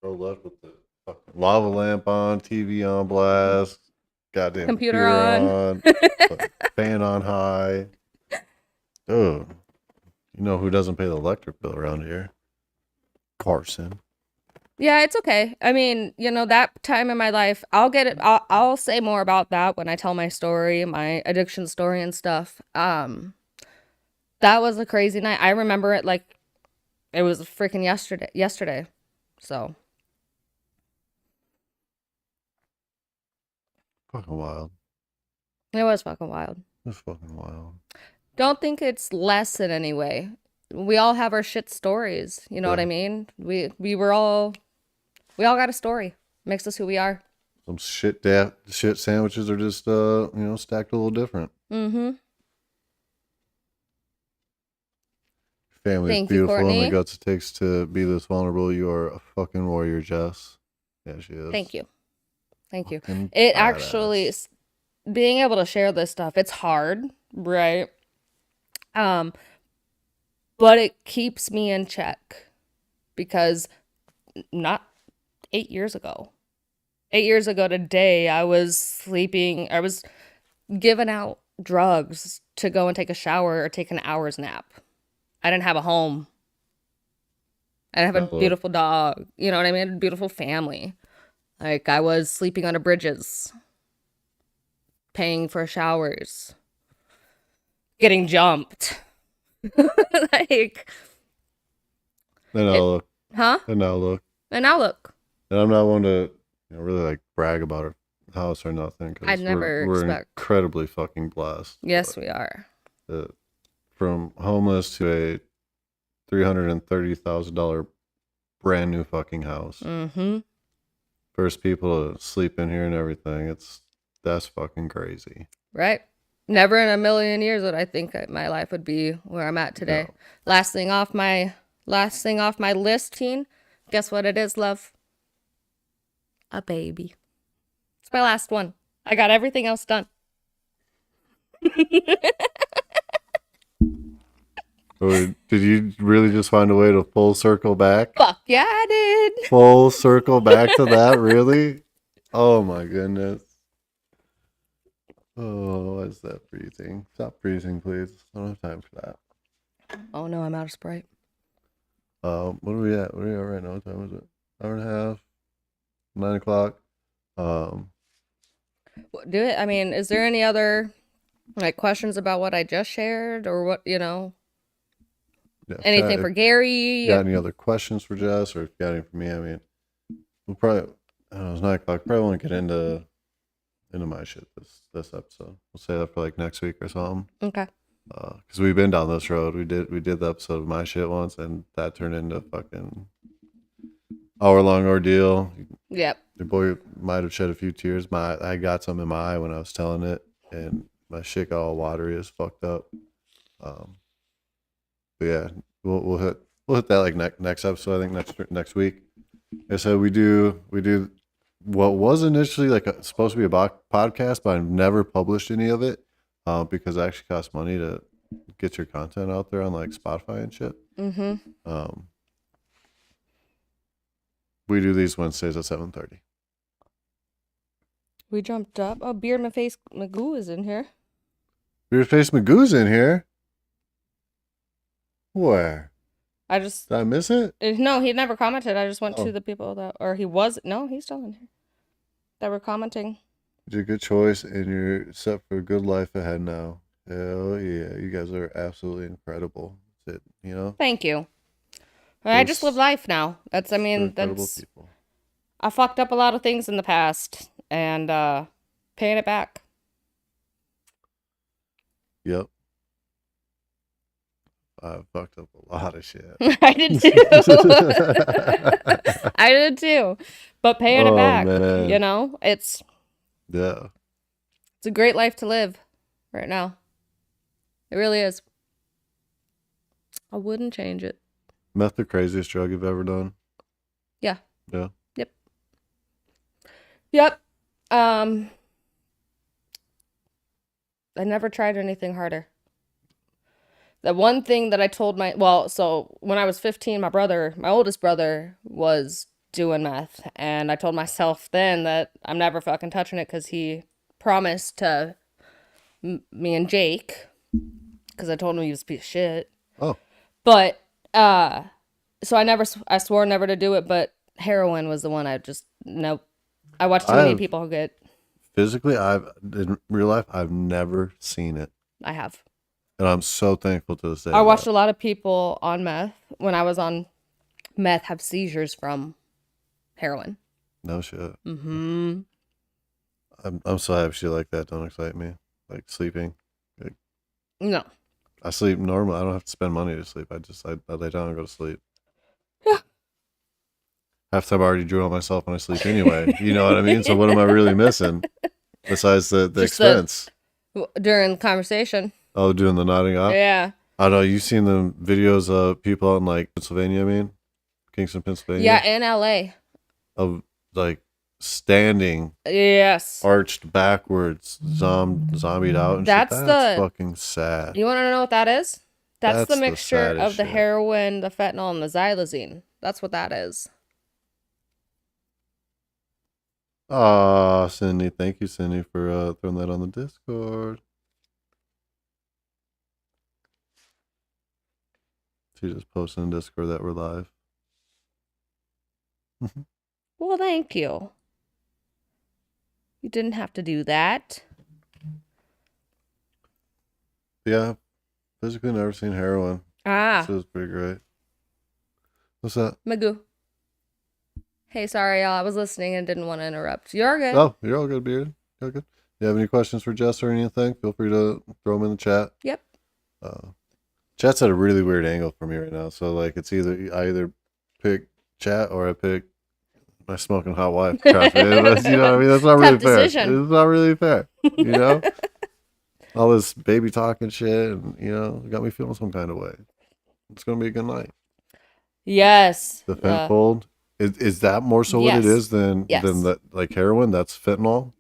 So left with the fucking lava lamp on, TV on blast, goddamn Computer computer on. on, fan on high. Dude, you know who doesn't pay the electric bill around here? Carson. Yeah, it's okay. I mean, you know, that time in my life, I'll get it. I'll say more about that when I tell my story, my addiction story and stuff. That was a crazy night. I remember it like it was freaking yesterday. So, Fucking wild. it was fucking wild. It's fucking wild. Don't think it's less in any way. We all have our shit stories. You know what Yeah. I mean? We all got a story. Makes us who we are. Some shit sandwiches are just stacked a little different. Mm-hmm. Family is Thank you, beautiful and the Courtney. guts it takes to be this vulnerable. You are a fucking warrior, Jess. Yeah, she is. Thank you. Thank you. Fucking It badass. actually, being able to share this stuff, it's hard, right? But it keeps me in check because not 8 years ago. 8 years ago today, I was giving out drugs to go and take a shower or take an hour's nap. I didn't have a home. I didn't have a Oh. beautiful dog. You know what I mean? A beautiful family. Like, I was sleeping under bridges, paying for showers, getting jumped. Like, And now look. huh? And now look. And now look. And I'm not one to really like brag about our house or nothing. 'Cause I'd never we're expect. incredibly fucking blessed. Yes, we are. But, from homeless to a $330,000 brand new fucking house. Mm-hmm. First people to sleep in here and everything. That's fucking crazy. Right? Never in a million years would I think that my life would be where I'm at today. No. Last thing off my list, teen. Guess what it is, love? A baby. It's my last one. I got everything else done. Or did you really just find a way to full circle back? Fuck yeah, I did. Full circle back to that, really? Oh my goodness. Oh, why is that breathing? Stop breathing, please. I don't have time for that. Oh no, I'm out of Sprite. What are we at? Where are we at right now? What time is it? Hour and a half? 9 o'clock? Do it. I mean, is there any other like questions about what I just shared or what, you know, Yeah, anything if for Gary? you got any other questions for Jess, or if you got any for me? I mean, we'll probably, I don't know, it's 9 o'clock. Probably won't get into my shit this episode. We'll say that for like next week or something. Okay. Because we've been down this road. We did the episode of my shit once, and that turned into a fucking hour-long ordeal. Yep. Your boy might have shed a few tears. I got some in my eye when I was telling it, and my shit got all watery as fucked up. But yeah, we'll hit that like next episode. I think next week. Like I said, we do what was initially like supposed to be a podcast, but I've never published any of it because it actually costs money to get your content out there on like Spotify and shit. Mm-hmm. We do these Wednesdays at 7:30. We jumped up. Oh, Beard My Face Magoo is in here. Beardface Magoo's in here. Where? I just Did I miss it? no, he never commented. I just went Oh. to the people that, or he was, no, he's still in here, that were commenting. You did a good choice, and you're set for a good life ahead now. Hell yeah, you guys are absolutely incredible. That's it, you know. Thank you. I just live life now. That's, I They're mean, incredible that's, people. I fucked up a lot of things in the past and paying it back. Yep. I fucked up a lot of shit. I did too. I did too. But paying it Oh, back, man. you know, it's Yeah. a great life to live right now. It really is. I wouldn't change it. Meth the craziest drug you've ever done? Yeah. Yeah. Yep. I never tried anything harder. The one thing that I told so when I was 15, my oldest brother was doing meth. And I told myself then that I'm never fucking touching it because he promised to me and Jake, because I told him he was a piece of shit. Oh, But, so I swore never to do it, but heroin was the one I just, nope. I watched too many I've- people who get, physically, in real life, I've never seen it. I have. And I'm so thankful to this day. I watched a lot of people on meth, when I was on meth, have seizures from heroin. No shit. Mm-hmm. I'm so happy shit like that don't excite me. Like sleeping. No. I sleep normal. I don't have to spend money to sleep. I lay down and go to sleep. Yeah. Half the time I already drew on myself when I sleep anyway. You know what I mean? So what am I really missing? Besides the Just the- expense. During the conversation. Oh, doing the nodding off? Yeah. I don't know. You seen the videos of people out in like Pennsylvania, I mean? Kingston, Pennsylvania? Yeah, in LA. Of like standing Yes. arched backwards, zombied out and That's shit. That's the- fucking sad. You want to know what that is? That's That's the the mixture saddest of the shit. heroin, the fentanyl, and the xylazine. That's what that is. Aw, Cindy. Thank you, Cindy, for throwing that on the Discord. She just posted in Discord that we're live. Well, thank you. You didn't have to do that. Yeah, physically never seen heroin. Ah, So it was pretty great. What's that? Magoo. Hey, sorry, y'all. I was listening and didn't want to interrupt. You're good. Oh, you're all good, Beard. You're good. You have any questions for Jess or anything? Feel free to throw them in the chat. Yep. Chat's at a really weird angle for me right now. So like, it's I either pick chat or I pick my smoking hot wife. Trust me. You know what I mean? That's not Tough really fair. decision. It's not really fair. You know, all this baby talking shit, and got me feeling some kind of way. It's gonna be a good night. Yes. The fentanyl is that more so what it Yes. is than Yes. that like heroin? That's fentanyl.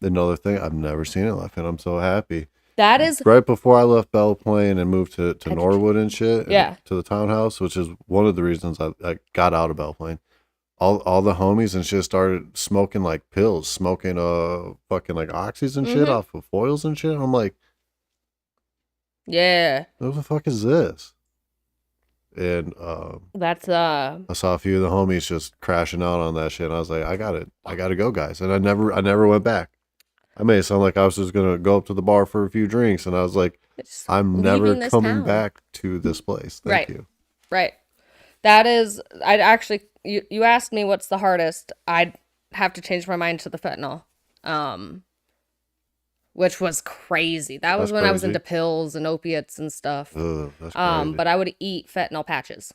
Another thing I've never seen it like, and I'm so happy. That is Right before I left Belle Plaine and moved to Norwood and shit, and Yeah. to the townhouse, which is one of the reasons I got out of Belle Plaine. All the homies and shit started smoking like pills, smoking fucking like oxys and shit Mhm. off of foils and shit. I'm like, yeah. what the fuck is this? And That's I saw a few of the homies just crashing out on that shit. And I was like, I gotta go, guys. And I never went back. I made it sound like I was just gonna go up to the bar for a few drinks, and I was like, it's I'm leaving never this coming town. back to this place. Thank Right. you. Right. That is, I'd actually, you asked me what's the hardest. I'd have to change my mind to the fentanyl. Which was crazy. That was That's when I was crazy. into pills and opiates and stuff. Ugh, that's crazy. But I would eat fentanyl patches.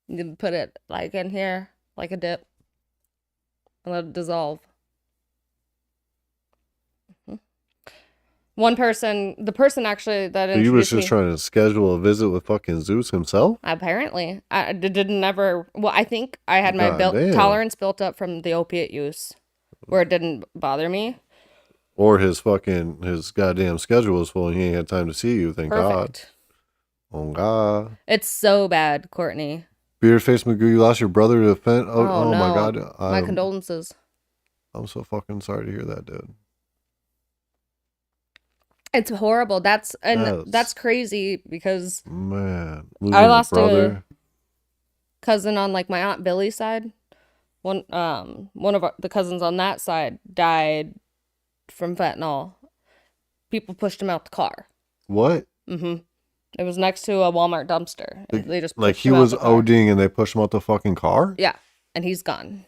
You can put it like in here, like a dip, and let it dissolve. Mhm. One person, the person actually that So you was introduced me, just trying to schedule a visit with fucking Zeus himself? apparently, I didn't never. Well, I think I had my Goddamn. tolerance built up from the opiate use, where it didn't bother me. Or his goddamn schedule was full and he ain't had time to see you, thank God. Perfect. Oh God. It's so bad, Courtney. Beardface Magoo, you lost your brother to fent. Oh no. my God. My condolences. I'm so fucking sorry to hear that, dude. It's horrible. That's That's- crazy because Man. Losing I a lost brother. cousin on like my Aunt Billy's side. One of the cousins on that side died from fentanyl. People pushed him out the car. What? Mm-hmm. It was next to a Walmart dumpster. And they just Like pushed he him out was the car. ODing and they pushed him out the fucking car? Yeah, and he's gone.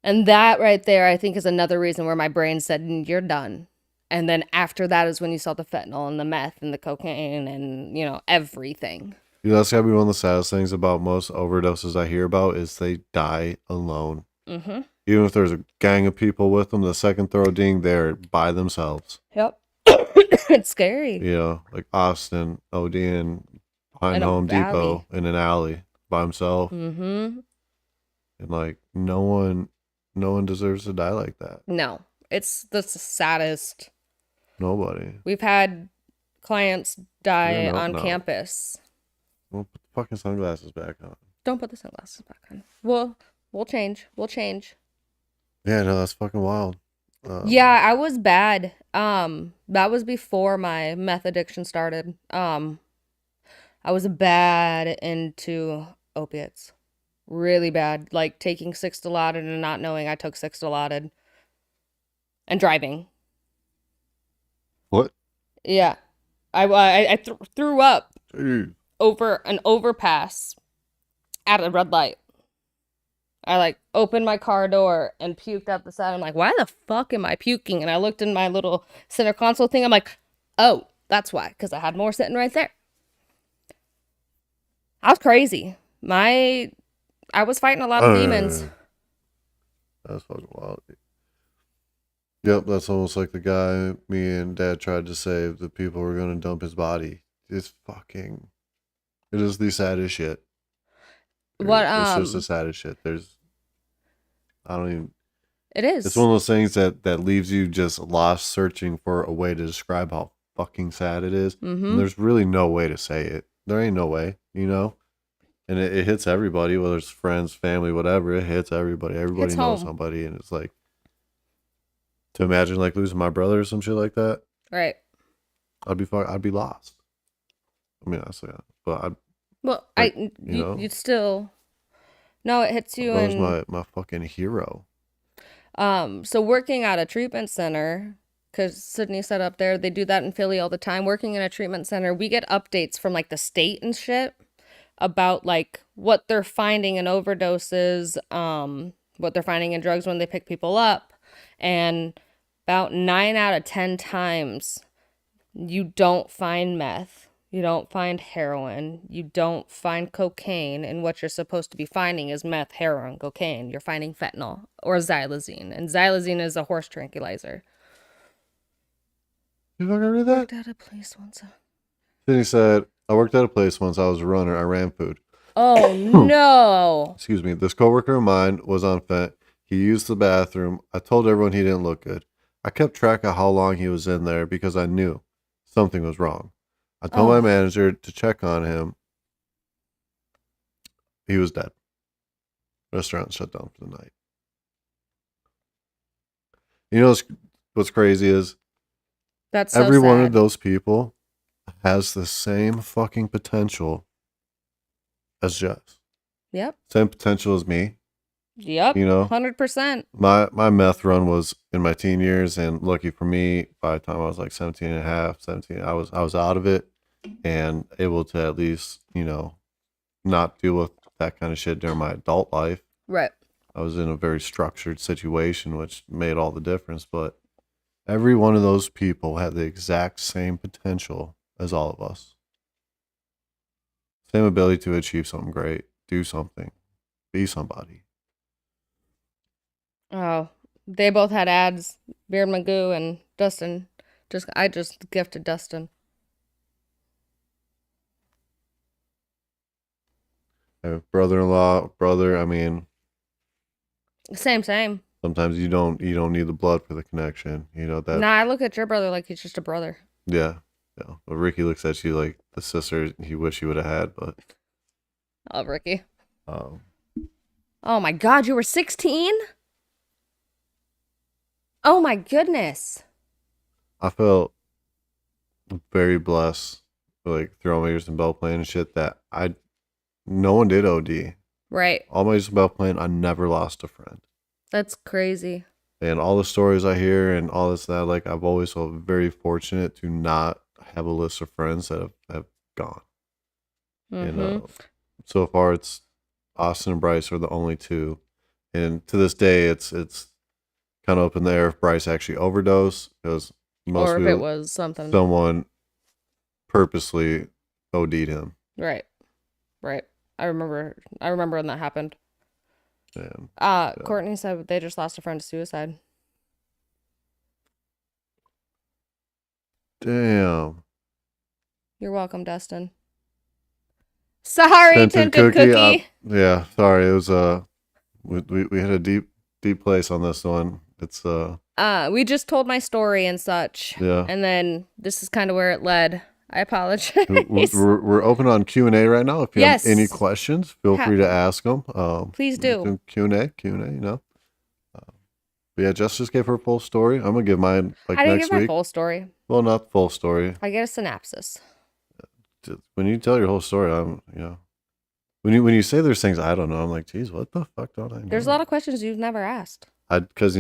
And that right there, I think, is another reason where my brain said, "You're done." And then after that is when you saw the fentanyl and the meth and the cocaine and everything. Dude, that's gotta be one of the saddest things about most overdoses I hear about is they die alone. Mm-hmm. Even if there's a gang of people with them, the second they're ODing, they're by themselves. Yep. It's scary. You know, like Austin ODing behind In a Home valley. Depot in an alley by himself. Mm-hmm. And like no one deserves to die like that. No, it's the saddest. Nobody. We've had clients die Yeah, no, on no. campus Well, put the fucking sunglasses back on. Don't put the sunglasses back on. We'll change. We'll change. Yeah, no, that's fucking wild. Yeah, I was bad. That was before my meth addiction started. I was bad into opiates. Really bad. Like taking six Dilaudid and not knowing I took six Dilaudid. And driving. What? Yeah. I threw up Jeez. over an overpass at a red light. I like opened my car door and puked out the side. I'm like, why the fuck am I puking? And I looked in my little center console thing. I'm like, oh, that's why. Because I had more sitting right there. I was crazy. I was fighting a lot of demons. That's fucking wild. Yep, that's almost like the guy me and Dad tried to save. The people were going to dump his body. It's fucking... It is the saddest shit. What, It's just the saddest shit. I don't even... It is. It's one of those things that leaves you just lost searching for a way to describe how fucking sad it is. Mm-hmm. And there's really no way to say it. There ain't no way, you know? And it hits everybody, whether it's friends, family, whatever. It hits everybody. Everybody Hits knows home. somebody. And it's like... To imagine like losing my brother or some shit like that, Right. I'd be lost. I mean, that's but Well, Like, you you'd still... No, it hits you that was in... my fucking hero. So working at a treatment center, because Sydney said up there, they do that in Philly all the time. Working in a treatment center, we get updates from like the state and shit about like what they're finding in overdoses, what they're finding in drugs when they pick people up. And about 9 out of 10 times, you don't find meth. You don't find heroin. You don't find cocaine. And what you're supposed to be finding is meth, heroin, cocaine. You're finding fentanyl or xylazine. And xylazine is a horse tranquilizer. You fucking read that? Worked at a place once. Then he said, I worked at a place once. I was a runner. I ran food. Oh, no. Excuse me. This coworker of mine was on fent. He used the bathroom. I told everyone he didn't look good. I kept track of how long he was in there because I knew something was wrong. I told my Oh. manager to check on him. He was dead. Restaurant shut down for the night. You know what's crazy is That's so every one of sad. those people has the same fucking potential as Jess. Yep. Same potential as me. Yep. You know? 100%. My meth run was in my teen years, and lucky for me, by the time I was like 17 and a half, 17, I was out of it and able to at least, you know, not deal with that kind of shit during my adult life. Right. I was in a very structured situation, which made all the difference. But every one of those people had the exact same potential as all of us. Same ability to achieve something great, do something, be somebody. Oh, they both had ads. Beard Magoo and Dustin. I just gifted Dustin. Brother-in-law, brother. I mean, Same. sometimes you don't need the blood for the connection. You know that. Nah, I look at your brother like he's just a brother. Yeah. But Ricky looks at you like the sister he wish he would have had. But Oh, Ricky. um, Oh my God, you were 16? Oh my goodness. I felt very blessed, like throwing my years in bell playing and shit. That no one did OD. Right. All my years in bell playing, I never lost a friend. That's crazy. And all the stories I hear and all this that, like I've always felt very fortunate to not have a list of friends that have gone. Mm-hmm. And so far, it's Austin and Bryce are the only two. And to this day, it's kind of up in the air if Bryce actually overdosed, because most Or if people, it was something. someone purposely OD'd him. Right. I remember when that happened. And Courtney said they just lost a friend to suicide. damn. You're welcome, Dustin. Sorry, Tinted Cookie. Yeah, sorry. It was we had a deep place on this one. It's We just told my story and such. yeah. And then this is kind of where it led. I apologize. We're open on Q&A right now. If you Yes. have any questions, feel free to ask them. Please do. Q&A, you know. But yeah, Jess just gave her full story. I'm gonna give mine like I didn't next give my week. full story. Well, not the full story. I get a synopsis. When you tell your whole story, when you say there's things I don't know, I'm like, geez, what the fuck don't I know? There's a lot of questions you've never asked. Because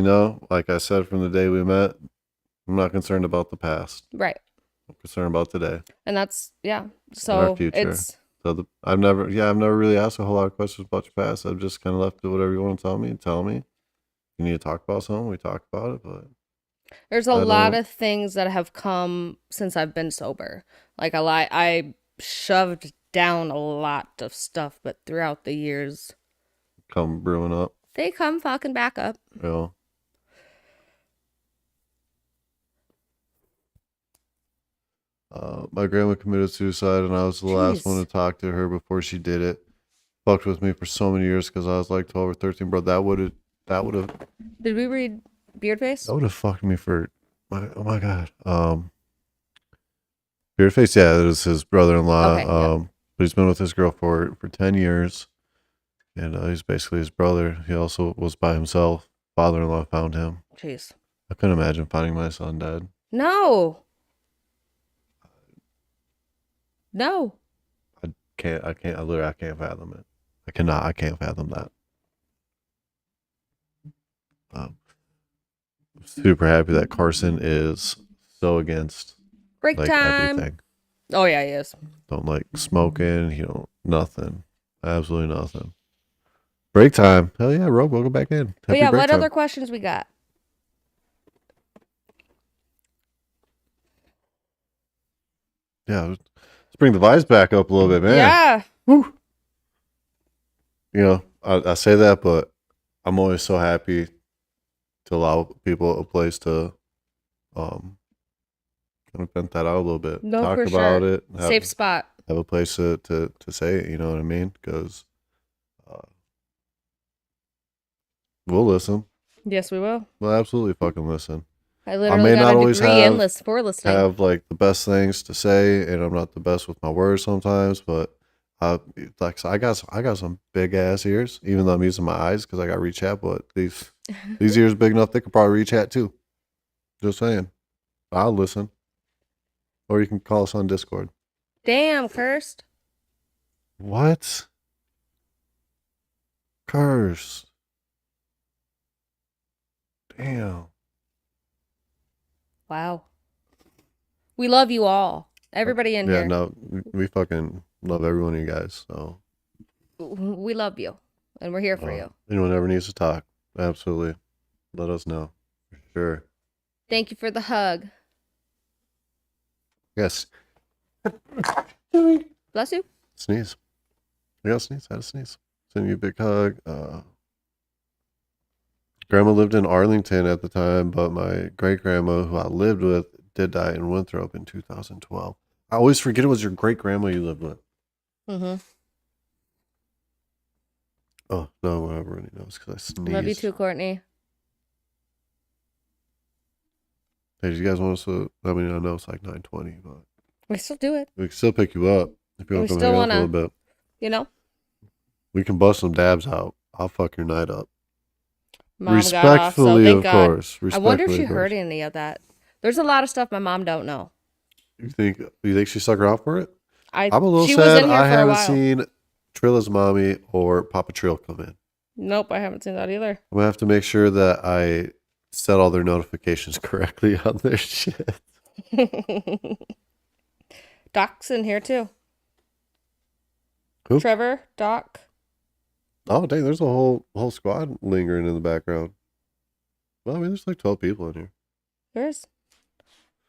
like I said from the day we met, I'm not concerned about the past. Right. I'm concerned about today. And that's, yeah. our So future. it's, So I've never really asked a whole lot of questions about your past. I've just kind of left it whatever you want to tell me. Tell me. You need to talk about something, we talk about it. But there's a lot of things that have come since I've been sober. Like I shoved down a lot of stuff, but throughout the years, come brewing up. they come fucking back up. Yeah. My grandma committed suicide, and I was the last one to talk to her before she did it. Fucked with me for so many years because I was like 12 or 13, bro. That would have. Did we read Beardface? That would have fucked me for oh my god. Beardface, yeah, that is his brother-in-law. Okay, yeah. But he's been with his girl for 10 years, and he's basically his brother. He also was by himself. Father-in-law found him. Jeez. I couldn't imagine finding my son dead. No. No. I can't fathom it. I can't fathom that. I'm super happy that Carson is so against Break like time. everything. Oh yeah, he is. Don't like smoking, nothing. Absolutely nothing. Break time. Hell yeah, Rogue, welcome back in. But Happy yeah, break what time. other questions we got? Yeah, let's bring the vibes back up a little bit, man. Yeah. Woo. I say that, but I'm always so happy to allow people a place to kind of vent that out a little bit. No, talk for about sure. it. Safe spot. Have a place to say it, you know what I mean? Because we'll listen. Yes, we will. We'll absolutely fucking listen. I literally may got not a always degree in for listening. have like the best things to say, and I'm not the best with my words sometimes, but like I got some big ass ears, even though I'm using my eyes because I got reach out, but these ears big enough they could probably reach out too. Just saying. I'll listen. Or you can call us on Discord. Damn, cursed. What? Cursed. Damn. Wow. We love you all. Everybody in Yeah, here. no, we fucking love every one of you guys. So We love you. And we're here for you. anyone ever needs to talk, absolutely. Let us know. For sure. Thank you for the hug. Yes. Bless you. Sneeze. I got a sneeze. I had a sneeze. Send you a big hug. Grandma lived in Arlington at the time, but my great grandma, who I lived with, did die in Winthrop in 2012. I always forget it was your great grandma you lived with. Mm-hmm. Oh no, whatever. Everybody knows because I sneezed. Love you too, Courtney. Hey, do you guys want us to? I mean, I know it's like 9:20, but We still do it. we can still pick you up if you want We to come still hang out for a wanna- little bit. You know? We can bust some dabs out. I'll fuck your night up. Mom got off, so Respectfully, thank of God. course. I wonder if Respectfully, she of course. heard any of that. There's a lot of stuff my mom don't know. You think she stuck around for it? I'm I'm a little she was sad in here I for a haven't while. seen Trilla's mommy or Papa Trill come in. Nope, I haven't seen that either. I'm gonna have to make sure that I set all their notifications correctly on their shit. Doc's in here too. Who? Trevor, Doc. Oh dang, there's a whole squad lingering in the background. Well, I mean, there's like 12 people in here. There's.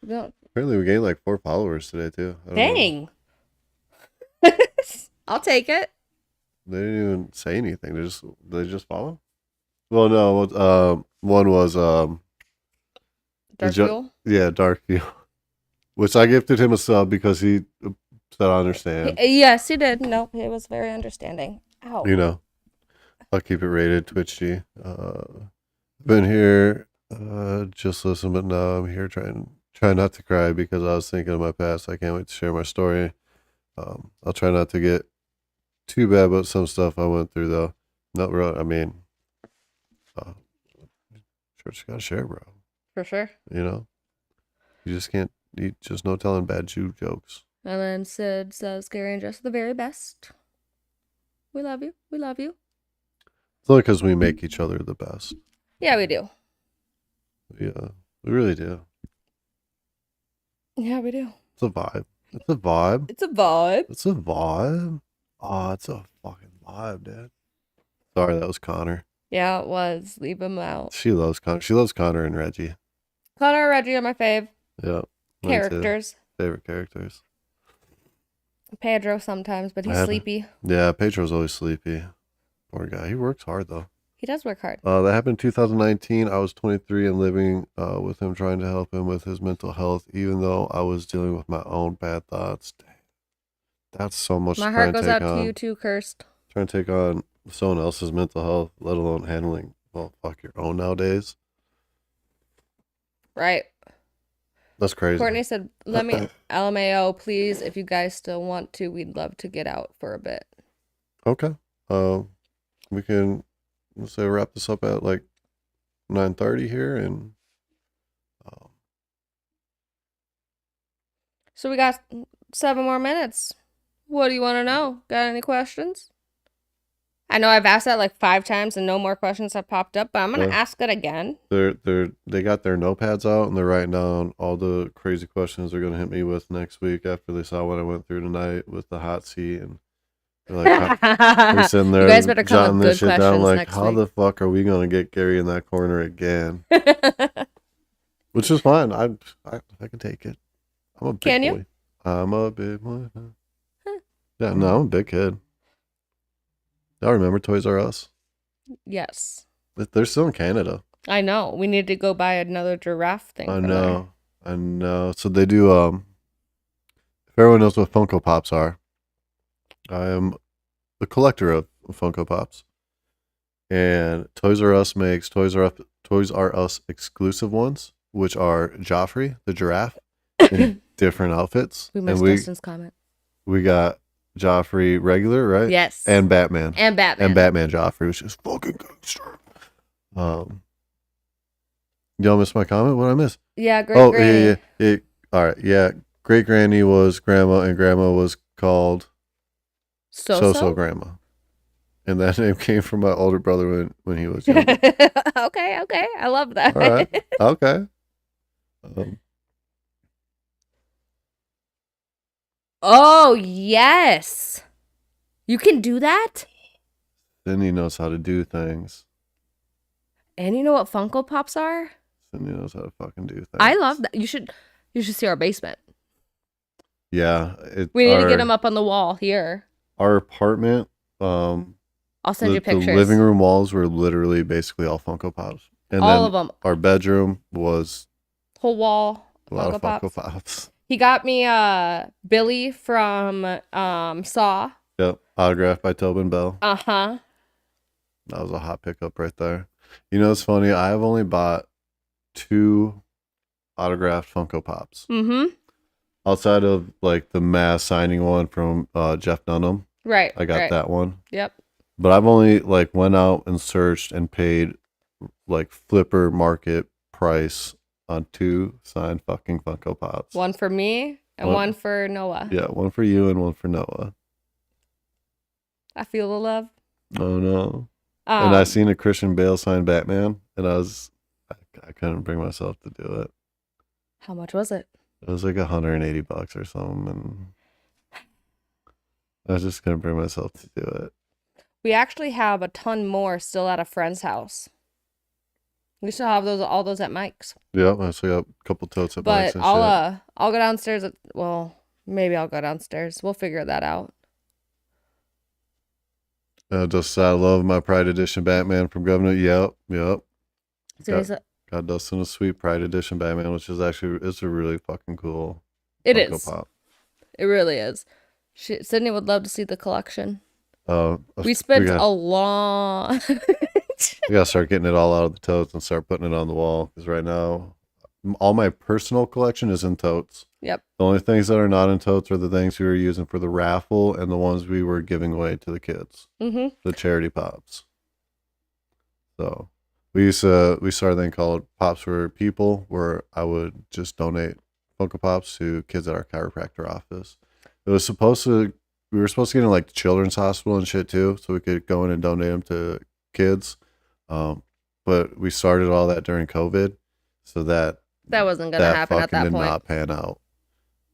No. Apparently, we gained like 4 followers today too. I don't know. Dang. I'll take it. They didn't even say anything. They just follow. Well, no. One was Dark Fuel. yeah, Dark Fuel, which I gifted him a sub because he said I understand. Yes, he did. Nope, he was very understanding. Ow. You know, I'll keep it rated. Twitch G. Been here, just listen, but now I'm here trying try not to cry because I was thinking of my past. I can't wait to share my story. I'll try not to get too bad about some stuff I went through, though. Not really. I mean, church gotta share, bro. For sure. You know, you just can't. You just no telling bad Jew jokes. And then Sid says, Gary and Jess are the very best. We love you. We love you. It's only because we make each other the best. Yeah, we do. Yeah, we really do. Yeah, we do. It's a vibe. It's a vibe. It's a vibe. It's a vibe. Oh, it's a fucking vibe, Dad. Sorry, that was Connor. Yeah, it was. Leave him out. She loves Connor. She loves Connor and Reggie. Connor and Reggie are my fave Yeah. mine too. characters. Favorite characters. Pedro sometimes, but he's sleepy. Yeah, Pedro's always sleepy. Poor guy. He works hard, though. He does work hard. That happened in 2019. I was 23 and living with him, trying to help him with his mental health, even though I was dealing with my own bad thoughts. Dang. That's so much My to try heart and goes take out on. to you too, Cursed. Trying to take on someone else's mental health, let alone handling, well, fuck, your own nowadays. Right. That's crazy. Courtney said, let me, LMAO, please, if you guys still want to, we'd love to get out for a bit. Okay. We can, let's say, wrap this up at like 9:30 here, and So we got 7 more minutes. What do you want to know? Got any questions? I know I've asked that like 5 times and no more questions have popped up, but I'm going to ask it again. they got their notepads out and they're writing down all the crazy questions they're gonna hit me with next week after they saw what I went through tonight with the hot seat, and they're like, they're sitting there, You guys better come jotting with this good shit down, questions like, next how week. the fuck are we gonna get Gary in that corner again? Which is fine. I can take it. I'm a big Can you? boy. I'm a big boy. Yeah, no, I'm a big kid. Y'all remember Toys R Us? Yes. They're still in Canada. I know. We need to go buy another giraffe thing. I from know. I know. So they do, if everyone knows what Funko Pops are, I am a collector of Funko Pops. And Toys R Us makes Toys R Us exclusive ones, which are Joffrey, the giraffe, in different outfits. there. We missed and Dustin's comment. we got Joffrey regular, right? Yes. And Batman. And Batman. And Batman Joffrey, which is fucking gangster. Y'all missed my comment? What did I miss? Yeah, great granny. Yeah. All right, yeah. Great granny was grandma, and grandma was called So grandma. And that name came from my older brother when he was young. Okay. I love that. All right. Okay. Oh, yes. You can do that? Cindy knows how to do things. And you know what Funko Pops are? Cindy knows how to fucking do things. I love that. You should see our basement. Yeah. We need to get them up on the wall here. Our apartment, I'll send you pictures. the living room walls were literally basically all Funko Pops. And all then of them. our bedroom was Whole wall. a lot of Funko Funko Pops. Pops. He got me Billy from Saw. Yep. Autographed by Tobin Bell. Uh-huh. That was a hot pickup right there. You know, it's funny. I have only bought 2 autographed Funko Pops. Mm-hmm. Outside of like the mass signing one from Jeff Dunham. Right. I got that one. Yep. But I've only like went out and searched and paid like flipper market price on 2 signed fucking Funko Pops. One for me and one for Noah. Yeah, one for you and one for Noah. I feel the love. Oh no. And I seen a Christian Bale signed Batman, and I couldn't bring myself to do it. How much was it? It was like $180 or something, and I just couldn't bring myself to do it. We actually have a ton more still at a friend's house. We still have all those at Mike's. Yeah, I still got a couple totes at Mike's But and I'll go downstairs. Maybe I'll go downstairs. We'll figure that out. I love my Pride Edition Batman from Governor. Yep. So Got Dustin a sweet Pride Edition Batman, which is actually it's a really fucking cool. It Funko is. Pop. It really is. Sydney would love to see the collection. We spent a long. We gotta start getting it all out of the totes and start putting it on the wall, because right now all my personal collection is in totes. Yep. The only things that are not in totes are the things we were using for the raffle and the ones we were giving away to the kids, Mm-hmm. the charity pops. So we started a thing called Pops for People, where I would just donate Funko Pops to kids at our chiropractor office. We were supposed to get in like the children's hospital and shit too, so we could go in and donate them to kids. But we started all that during COVID, so that wasn't gonna happen at that did point. not pan out.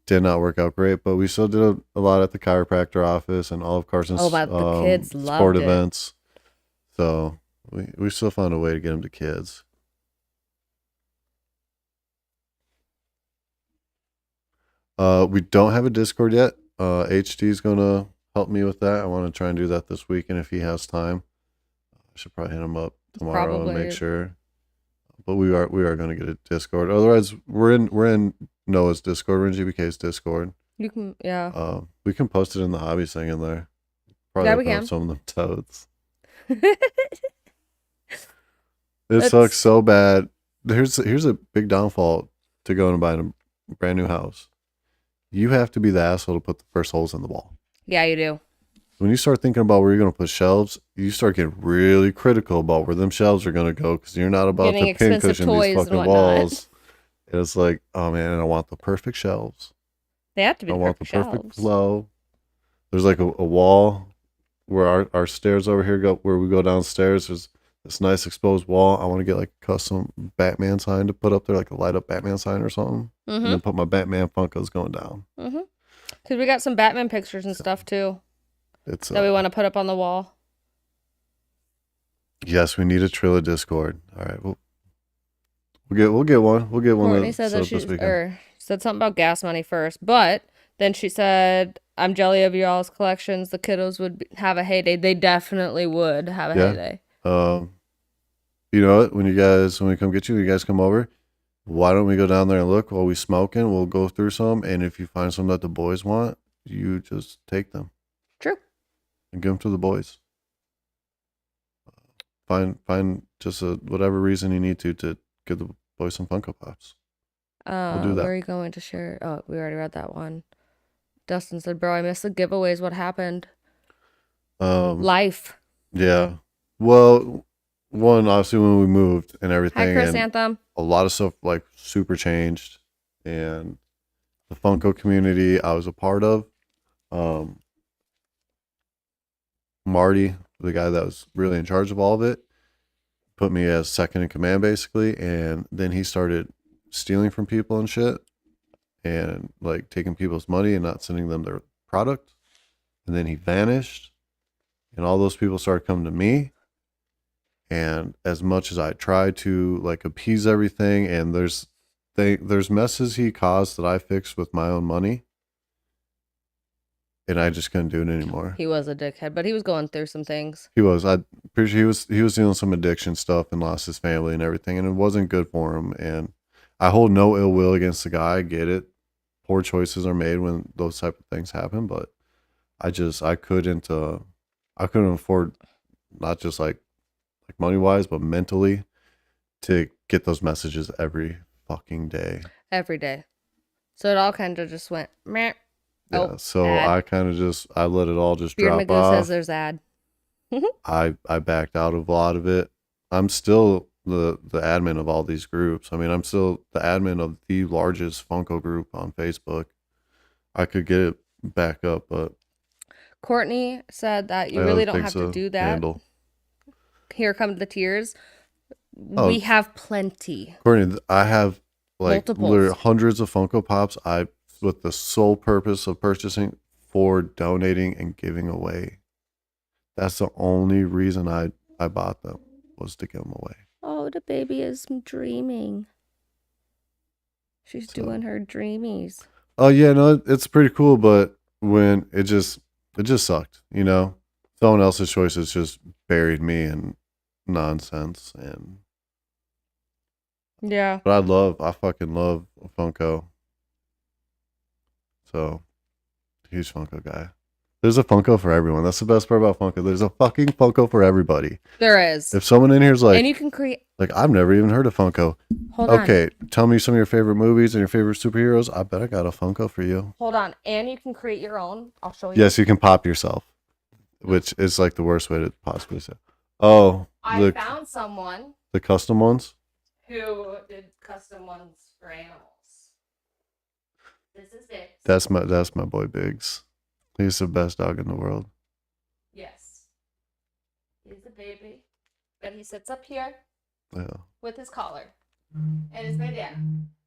Did not work out great, but we still did a lot at the chiropractor office and all of Carson's but the kids sport loved it. events. So we still found a way to get them to kids. We don't have a Discord yet. HD is gonna help me with that. I want to try and do that this weekend if he has time. I should probably hit him up tomorrow and make sure. But we are going to get a Discord. Otherwise, we're in Noah's Discord. We're in GBK's Discord. You can, yeah. We can post it in the hobbies thing in there. Yeah, we open up can. some of them toads. It sucks so bad. Here's a big downfall to going and buying a brand new house. You have to be the asshole to put the first holes in the wall. Yeah, you do. When you start thinking about where you're going to put shelves, you start getting really critical about where them shelves are going to go because you're not about Getting to pin expensive cushion toys these and fucking whatnot. walls. It's like, oh man, and I want the perfect shelves. They have to be I the want the perfect perfect shelves. flow. There's like a wall where our stairs over here go, where we go downstairs. There's this nice exposed wall. I want to get like a custom Batman sign to put up there, like a light up Batman sign or something, and then put my Batman Funkos going down. Because we got some Batman pictures and stuff too It's that we want to put up on the wall. Yes, we need a Trilla Discord. All right, we'll get one. We'll get one. Courtney said that she said something about gas money first, but then she said, "I'm jelly of y'all's collections. The kiddos would have a heyday. They definitely would have a heyday." You know what? When we come get you, you guys come over. Why don't we go down there and look while we smoking? We'll go through some, and if you find some that the boys want, you just take them. True. And give them to the boys. Find just whatever reason you need to give the boys some Funko Pops. We'll do that. Where are you going to share? Oh, we already read that one. Dustin said, "Bro, I missed the giveaways. What happened?" Life. Yeah. Well, one, obviously when we moved and everything. Hi, Chris and Anthem. a lot of stuff like super changed, and the Funko community I was a part of. Marty, the guy that was really in charge of all of it, put me as second in command basically, and then he started stealing from people and shit, and like taking people's money and not sending them their product, and then he vanished, and all those people started coming to me. And as much as I tried to like appease everything, and there's messes he caused that I fixed with my own money, and I just couldn't do it anymore. He was a dickhead, but he was going through some things. He was. I'm pretty sure he was dealing some addiction stuff and lost his family and everything, and it wasn't good for him. And I hold no ill will against the guy. I get it. Poor choices are made when those type of things happen, but I couldn't afford, not just like money wise, but mentally, to get those messages every fucking day. Every day. So it all kind of just went meh. Yeah, so ad. I let it all just Beard drop Magoo off. says there's ad. I backed out of a lot of it. I'm still the admin of all these groups. I mean, I'm still the admin of the largest Funko group on Facebook. I could get it back up, but Courtney said that you I really don't don't think have to so. do that. Handle. Here come the tears. Oh. We have plenty. Courtney, I have like Multiples. literally hundreds of Funko Pops. With the sole purpose of purchasing for donating and giving away. That's the only reason I bought them, was to give them away. Oh, the baby is dreaming. She's doing her dreamies. Oh yeah, no, it's pretty cool, but when it just sucked, you know. Someone else's choices just buried me in nonsense, and Yeah. but I fucking love Funko. So, huge Funko guy. There's a Funko for everyone. That's the best part about Funko. There's a fucking Funko for everybody. There is. If someone in here's And you can create. like I've never even heard of Funko. Hold on. Okay, tell me some of your favorite movies and your favorite superheroes. I bet I got a Funko for you. Hold on. And you can create your own. I'll show you. Yes, you can pop yourself, which is like the worst way to possibly say. Oh, I found someone the custom ones. who did custom ones for animals. This is it. That's my boy Biggs. He's the best dog in the world. Yes. He's a baby. But he sits up here Yeah. with his collar. And his bandana.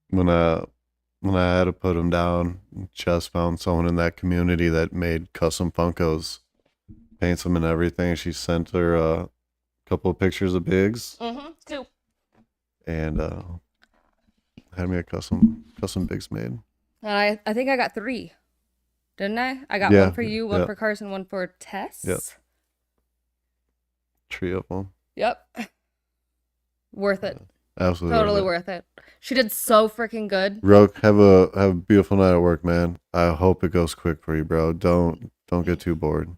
When I had to put him down, just found someone in that community that made custom Funkos, paints them and everything. She sent her a couple of pictures of Biggs Mm-hmm. Two. and had me a custom Biggs made. And I think I got 3. Didn't I? I got Yeah, one for you, one yeah. for Carson, one for Tess. Yep. Tree of them. Yep. Worth it. Absolutely. Totally worth it. She did so freaking good. Rogue, have a beautiful night at work, man. I hope it goes quick for you, bro. Don't get too bored.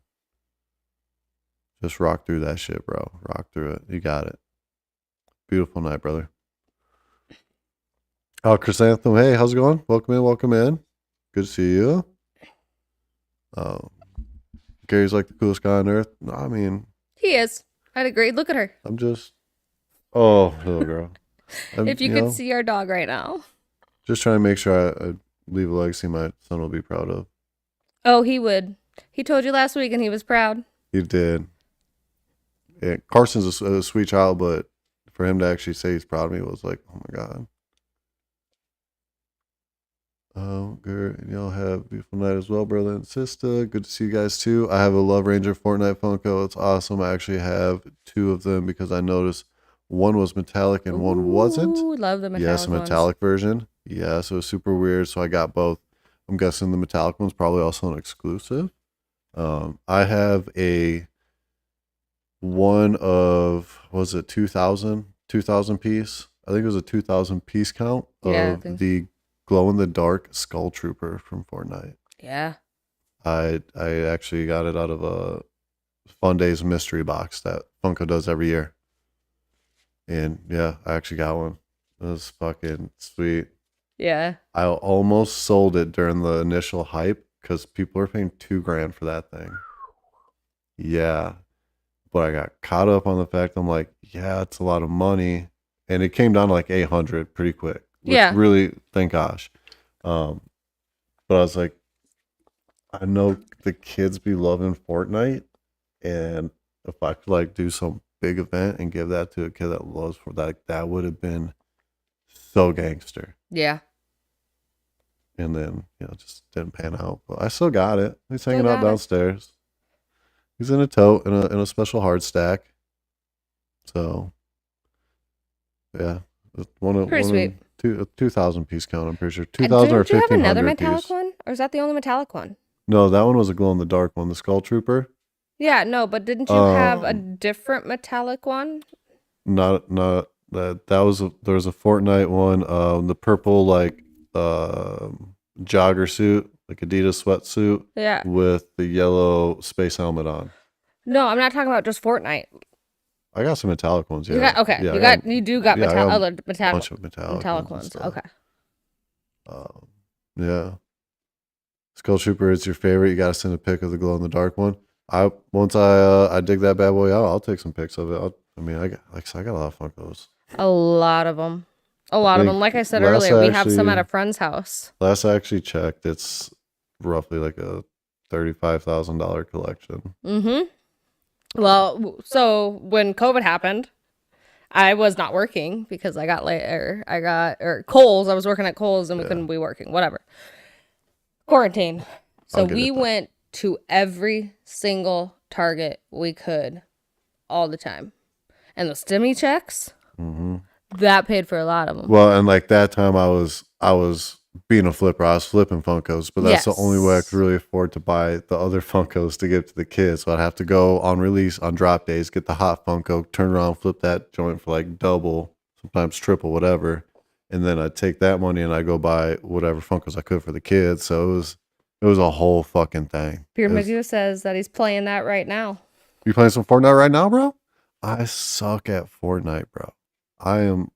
Just rock through that shit, bro. Rock through it. You got it. Beautiful night, brother. Oh, Chrysanthemum, hey, how's it going? Welcome in, welcome in. Good to see you. Gary's like the coolest guy on earth. No, I mean, He is. I'd agree. Look at her. I'm just, oh, little girl. If you could see our dog right now. Just trying to make sure I leave a legacy my son will be proud of. Oh, he would. He told you last week and he was proud. He did. Yeah, Carson's a sweet child, but for him to actually say he's proud of me was like, oh my God. Good. Y'all have a beautiful night as well, brother and sister. Good to see you guys too. I have a Love Ranger Fortnite Funko. It's awesome. I actually have 2 of them because I noticed one was metallic and one wasn't. Ooh, love the metallic Yes, a metallic version. Yes, it was super weird. So I got both. I'm guessing the metallic one's probably also an exclusive. I have a one of, was it 2,000 piece? I think it was a 2,000 piece count of the glow in the dark Skull Trooper from Fortnite. Yeah. I actually got it out of a Fun Days mystery box that Funko does every year. And yeah, I actually got one. It was fucking sweet. Yeah. I almost sold it during the initial hype because people were paying $2,000 for that thing. Yeah. But I got caught up on the fact I'm like, yeah, it's a lot of money. And it came down to like 800 pretty quick. Which really, thank gosh. But I was like, I know the kids be loving Fortnite. And if I could like do some big event and give that to a kid that loves Fortnite, that would have been so gangster. Yeah. And then, just didn't pan out. But I still got it. He's hanging out downstairs. He's in a tote in a special hard stack. So, yeah. Pretty sweet. 2,000 piece count, I'm pretty sure. 2,000 or 1,500 piece. Did you have another metallic piece. one? Or is that the only metallic one? No, that one was a glow in the dark one, the Skull Trooper. Yeah, no, but didn't you have a different metallic one? Not that. There was a Fortnite one. The purple like jogger suit, like Adidas sweatsuit. Yeah. With the yellow space helmet on. No, I'm not talking about just Fortnite. I got some metallic ones. Yeah. You got, okay. Yeah, you do got other metallic. Bunch of metallic ones. Okay. Yeah. Skull Trooper is your favorite. You gotta send a pic of the glow in the dark one. Once I dig that bad boy out, I'll take some pics of it. I got a lot of Funkos. A lot of them. Like I said earlier, we have some at a friend's house. Last I actually checked, it's roughly like a $35,000 collection. Mm-hmm. Well, so when COVID happened, I was not working because I got Kohl's. I was working at Kohl's and we couldn't be working. Whatever. Quarantine. So we went to every single Target we could all the time. And the stimmy checks, that paid for a lot of them. Well, and like that time I was being a flipper. I was flipping Funkos, but that's the only way I could really afford to buy the other Funkos to give to the kids. So I'd have to go on release on drop days, get the hot Funko, turn around, flip that joint for like double, sometimes triple, whatever. And then I'd take that money and I'd go buy whatever Funkos I could for the kids. So It was a whole fucking thing. Beard It was- Magoo says that he's playing that right now. You playing some Fortnite right now, bro? I suck at Fortnite, bro. I am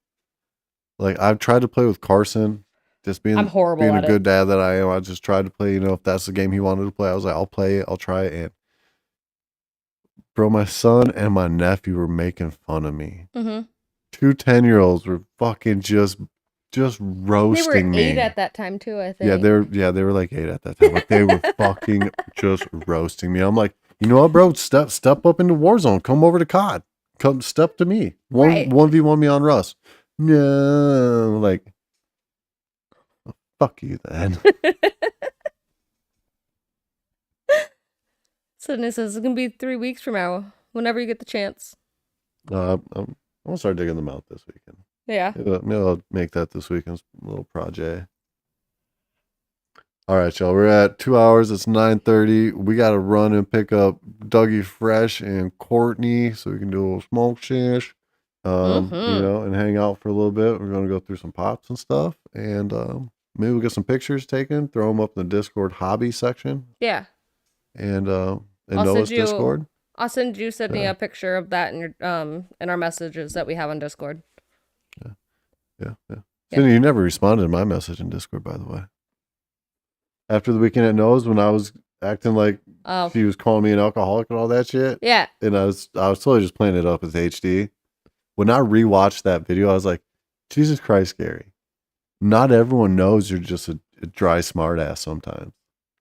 like I've tried to play with Carson, just being I'm horrible being a at good it. dad that I am. I just tried to play. You know, if that's the game he wanted to play, I was like, I'll play it. I'll try it. And bro, my son and my nephew were making fun of me. Mm-hmm. 2 10-year-olds were fucking just They roasting were me. 8 at that time too, I think. They were like 8 at that time. Like they were fucking just roasting me. I'm like, you know what, bro? Step up into Warzone. Come over to COD. Come step to me. Right. 1v1 me on Rust. No, like fuck you then. Sydney says it's gonna be 3 weeks from now, whenever you get the chance. I'm gonna start digging them out this weekend. Yeah. Maybe I'll make that this weekend's little project. All right, y'all. We're at 2 hours. It's 9:30. We got to run and pick up Dougie Fresh and Courtney so we can do a little smoke shish, Mhm. you know, and hang out for a little bit. We're going to go through some pops and stuff. And maybe we'll get some pictures taken, throw them up in the Discord hobby section Yeah. and I'll Noah's send you- Discord. I'll send you, Sydney, Yeah. a picture of that in your in our messages that we have on Discord. Yeah. Yeah. Sydney, you never responded to my message in Discord, by the way. After the weekend at Noah's, when I was acting like Oh. she was calling me an alcoholic and all that shit. Yeah. And I was totally just playing it up as HD. When I rewatched that video, I was like, Jesus Christ, Gary. Not everyone knows you're just a dry smart ass sometimes.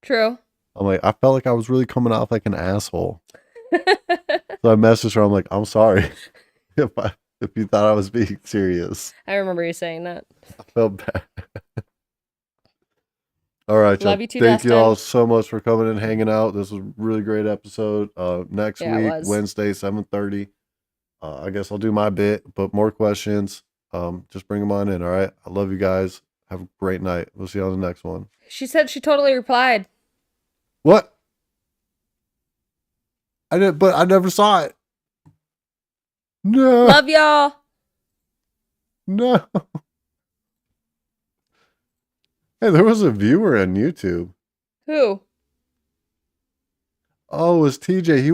True. I'm like, I felt like I was really coming off like an asshole. So I messaged her, I'm like, I'm sorry if you thought I was being serious. I remember you saying that. I felt bad. All right, y'all. Love you too, Thank you all Dustin. so much for coming and hanging out. This was a really great episode. Next Yeah, it week, was. Wednesday, 7:30. I guess I'll do my bit, but more questions, just bring them on in. All right. I love you guys. Have a great night. We'll see you on the next one. She said she totally replied. What? I did, but I never saw it. No, Love y'all. no. Hey, there was a viewer on YouTube. Who? Oh, it was TJ. He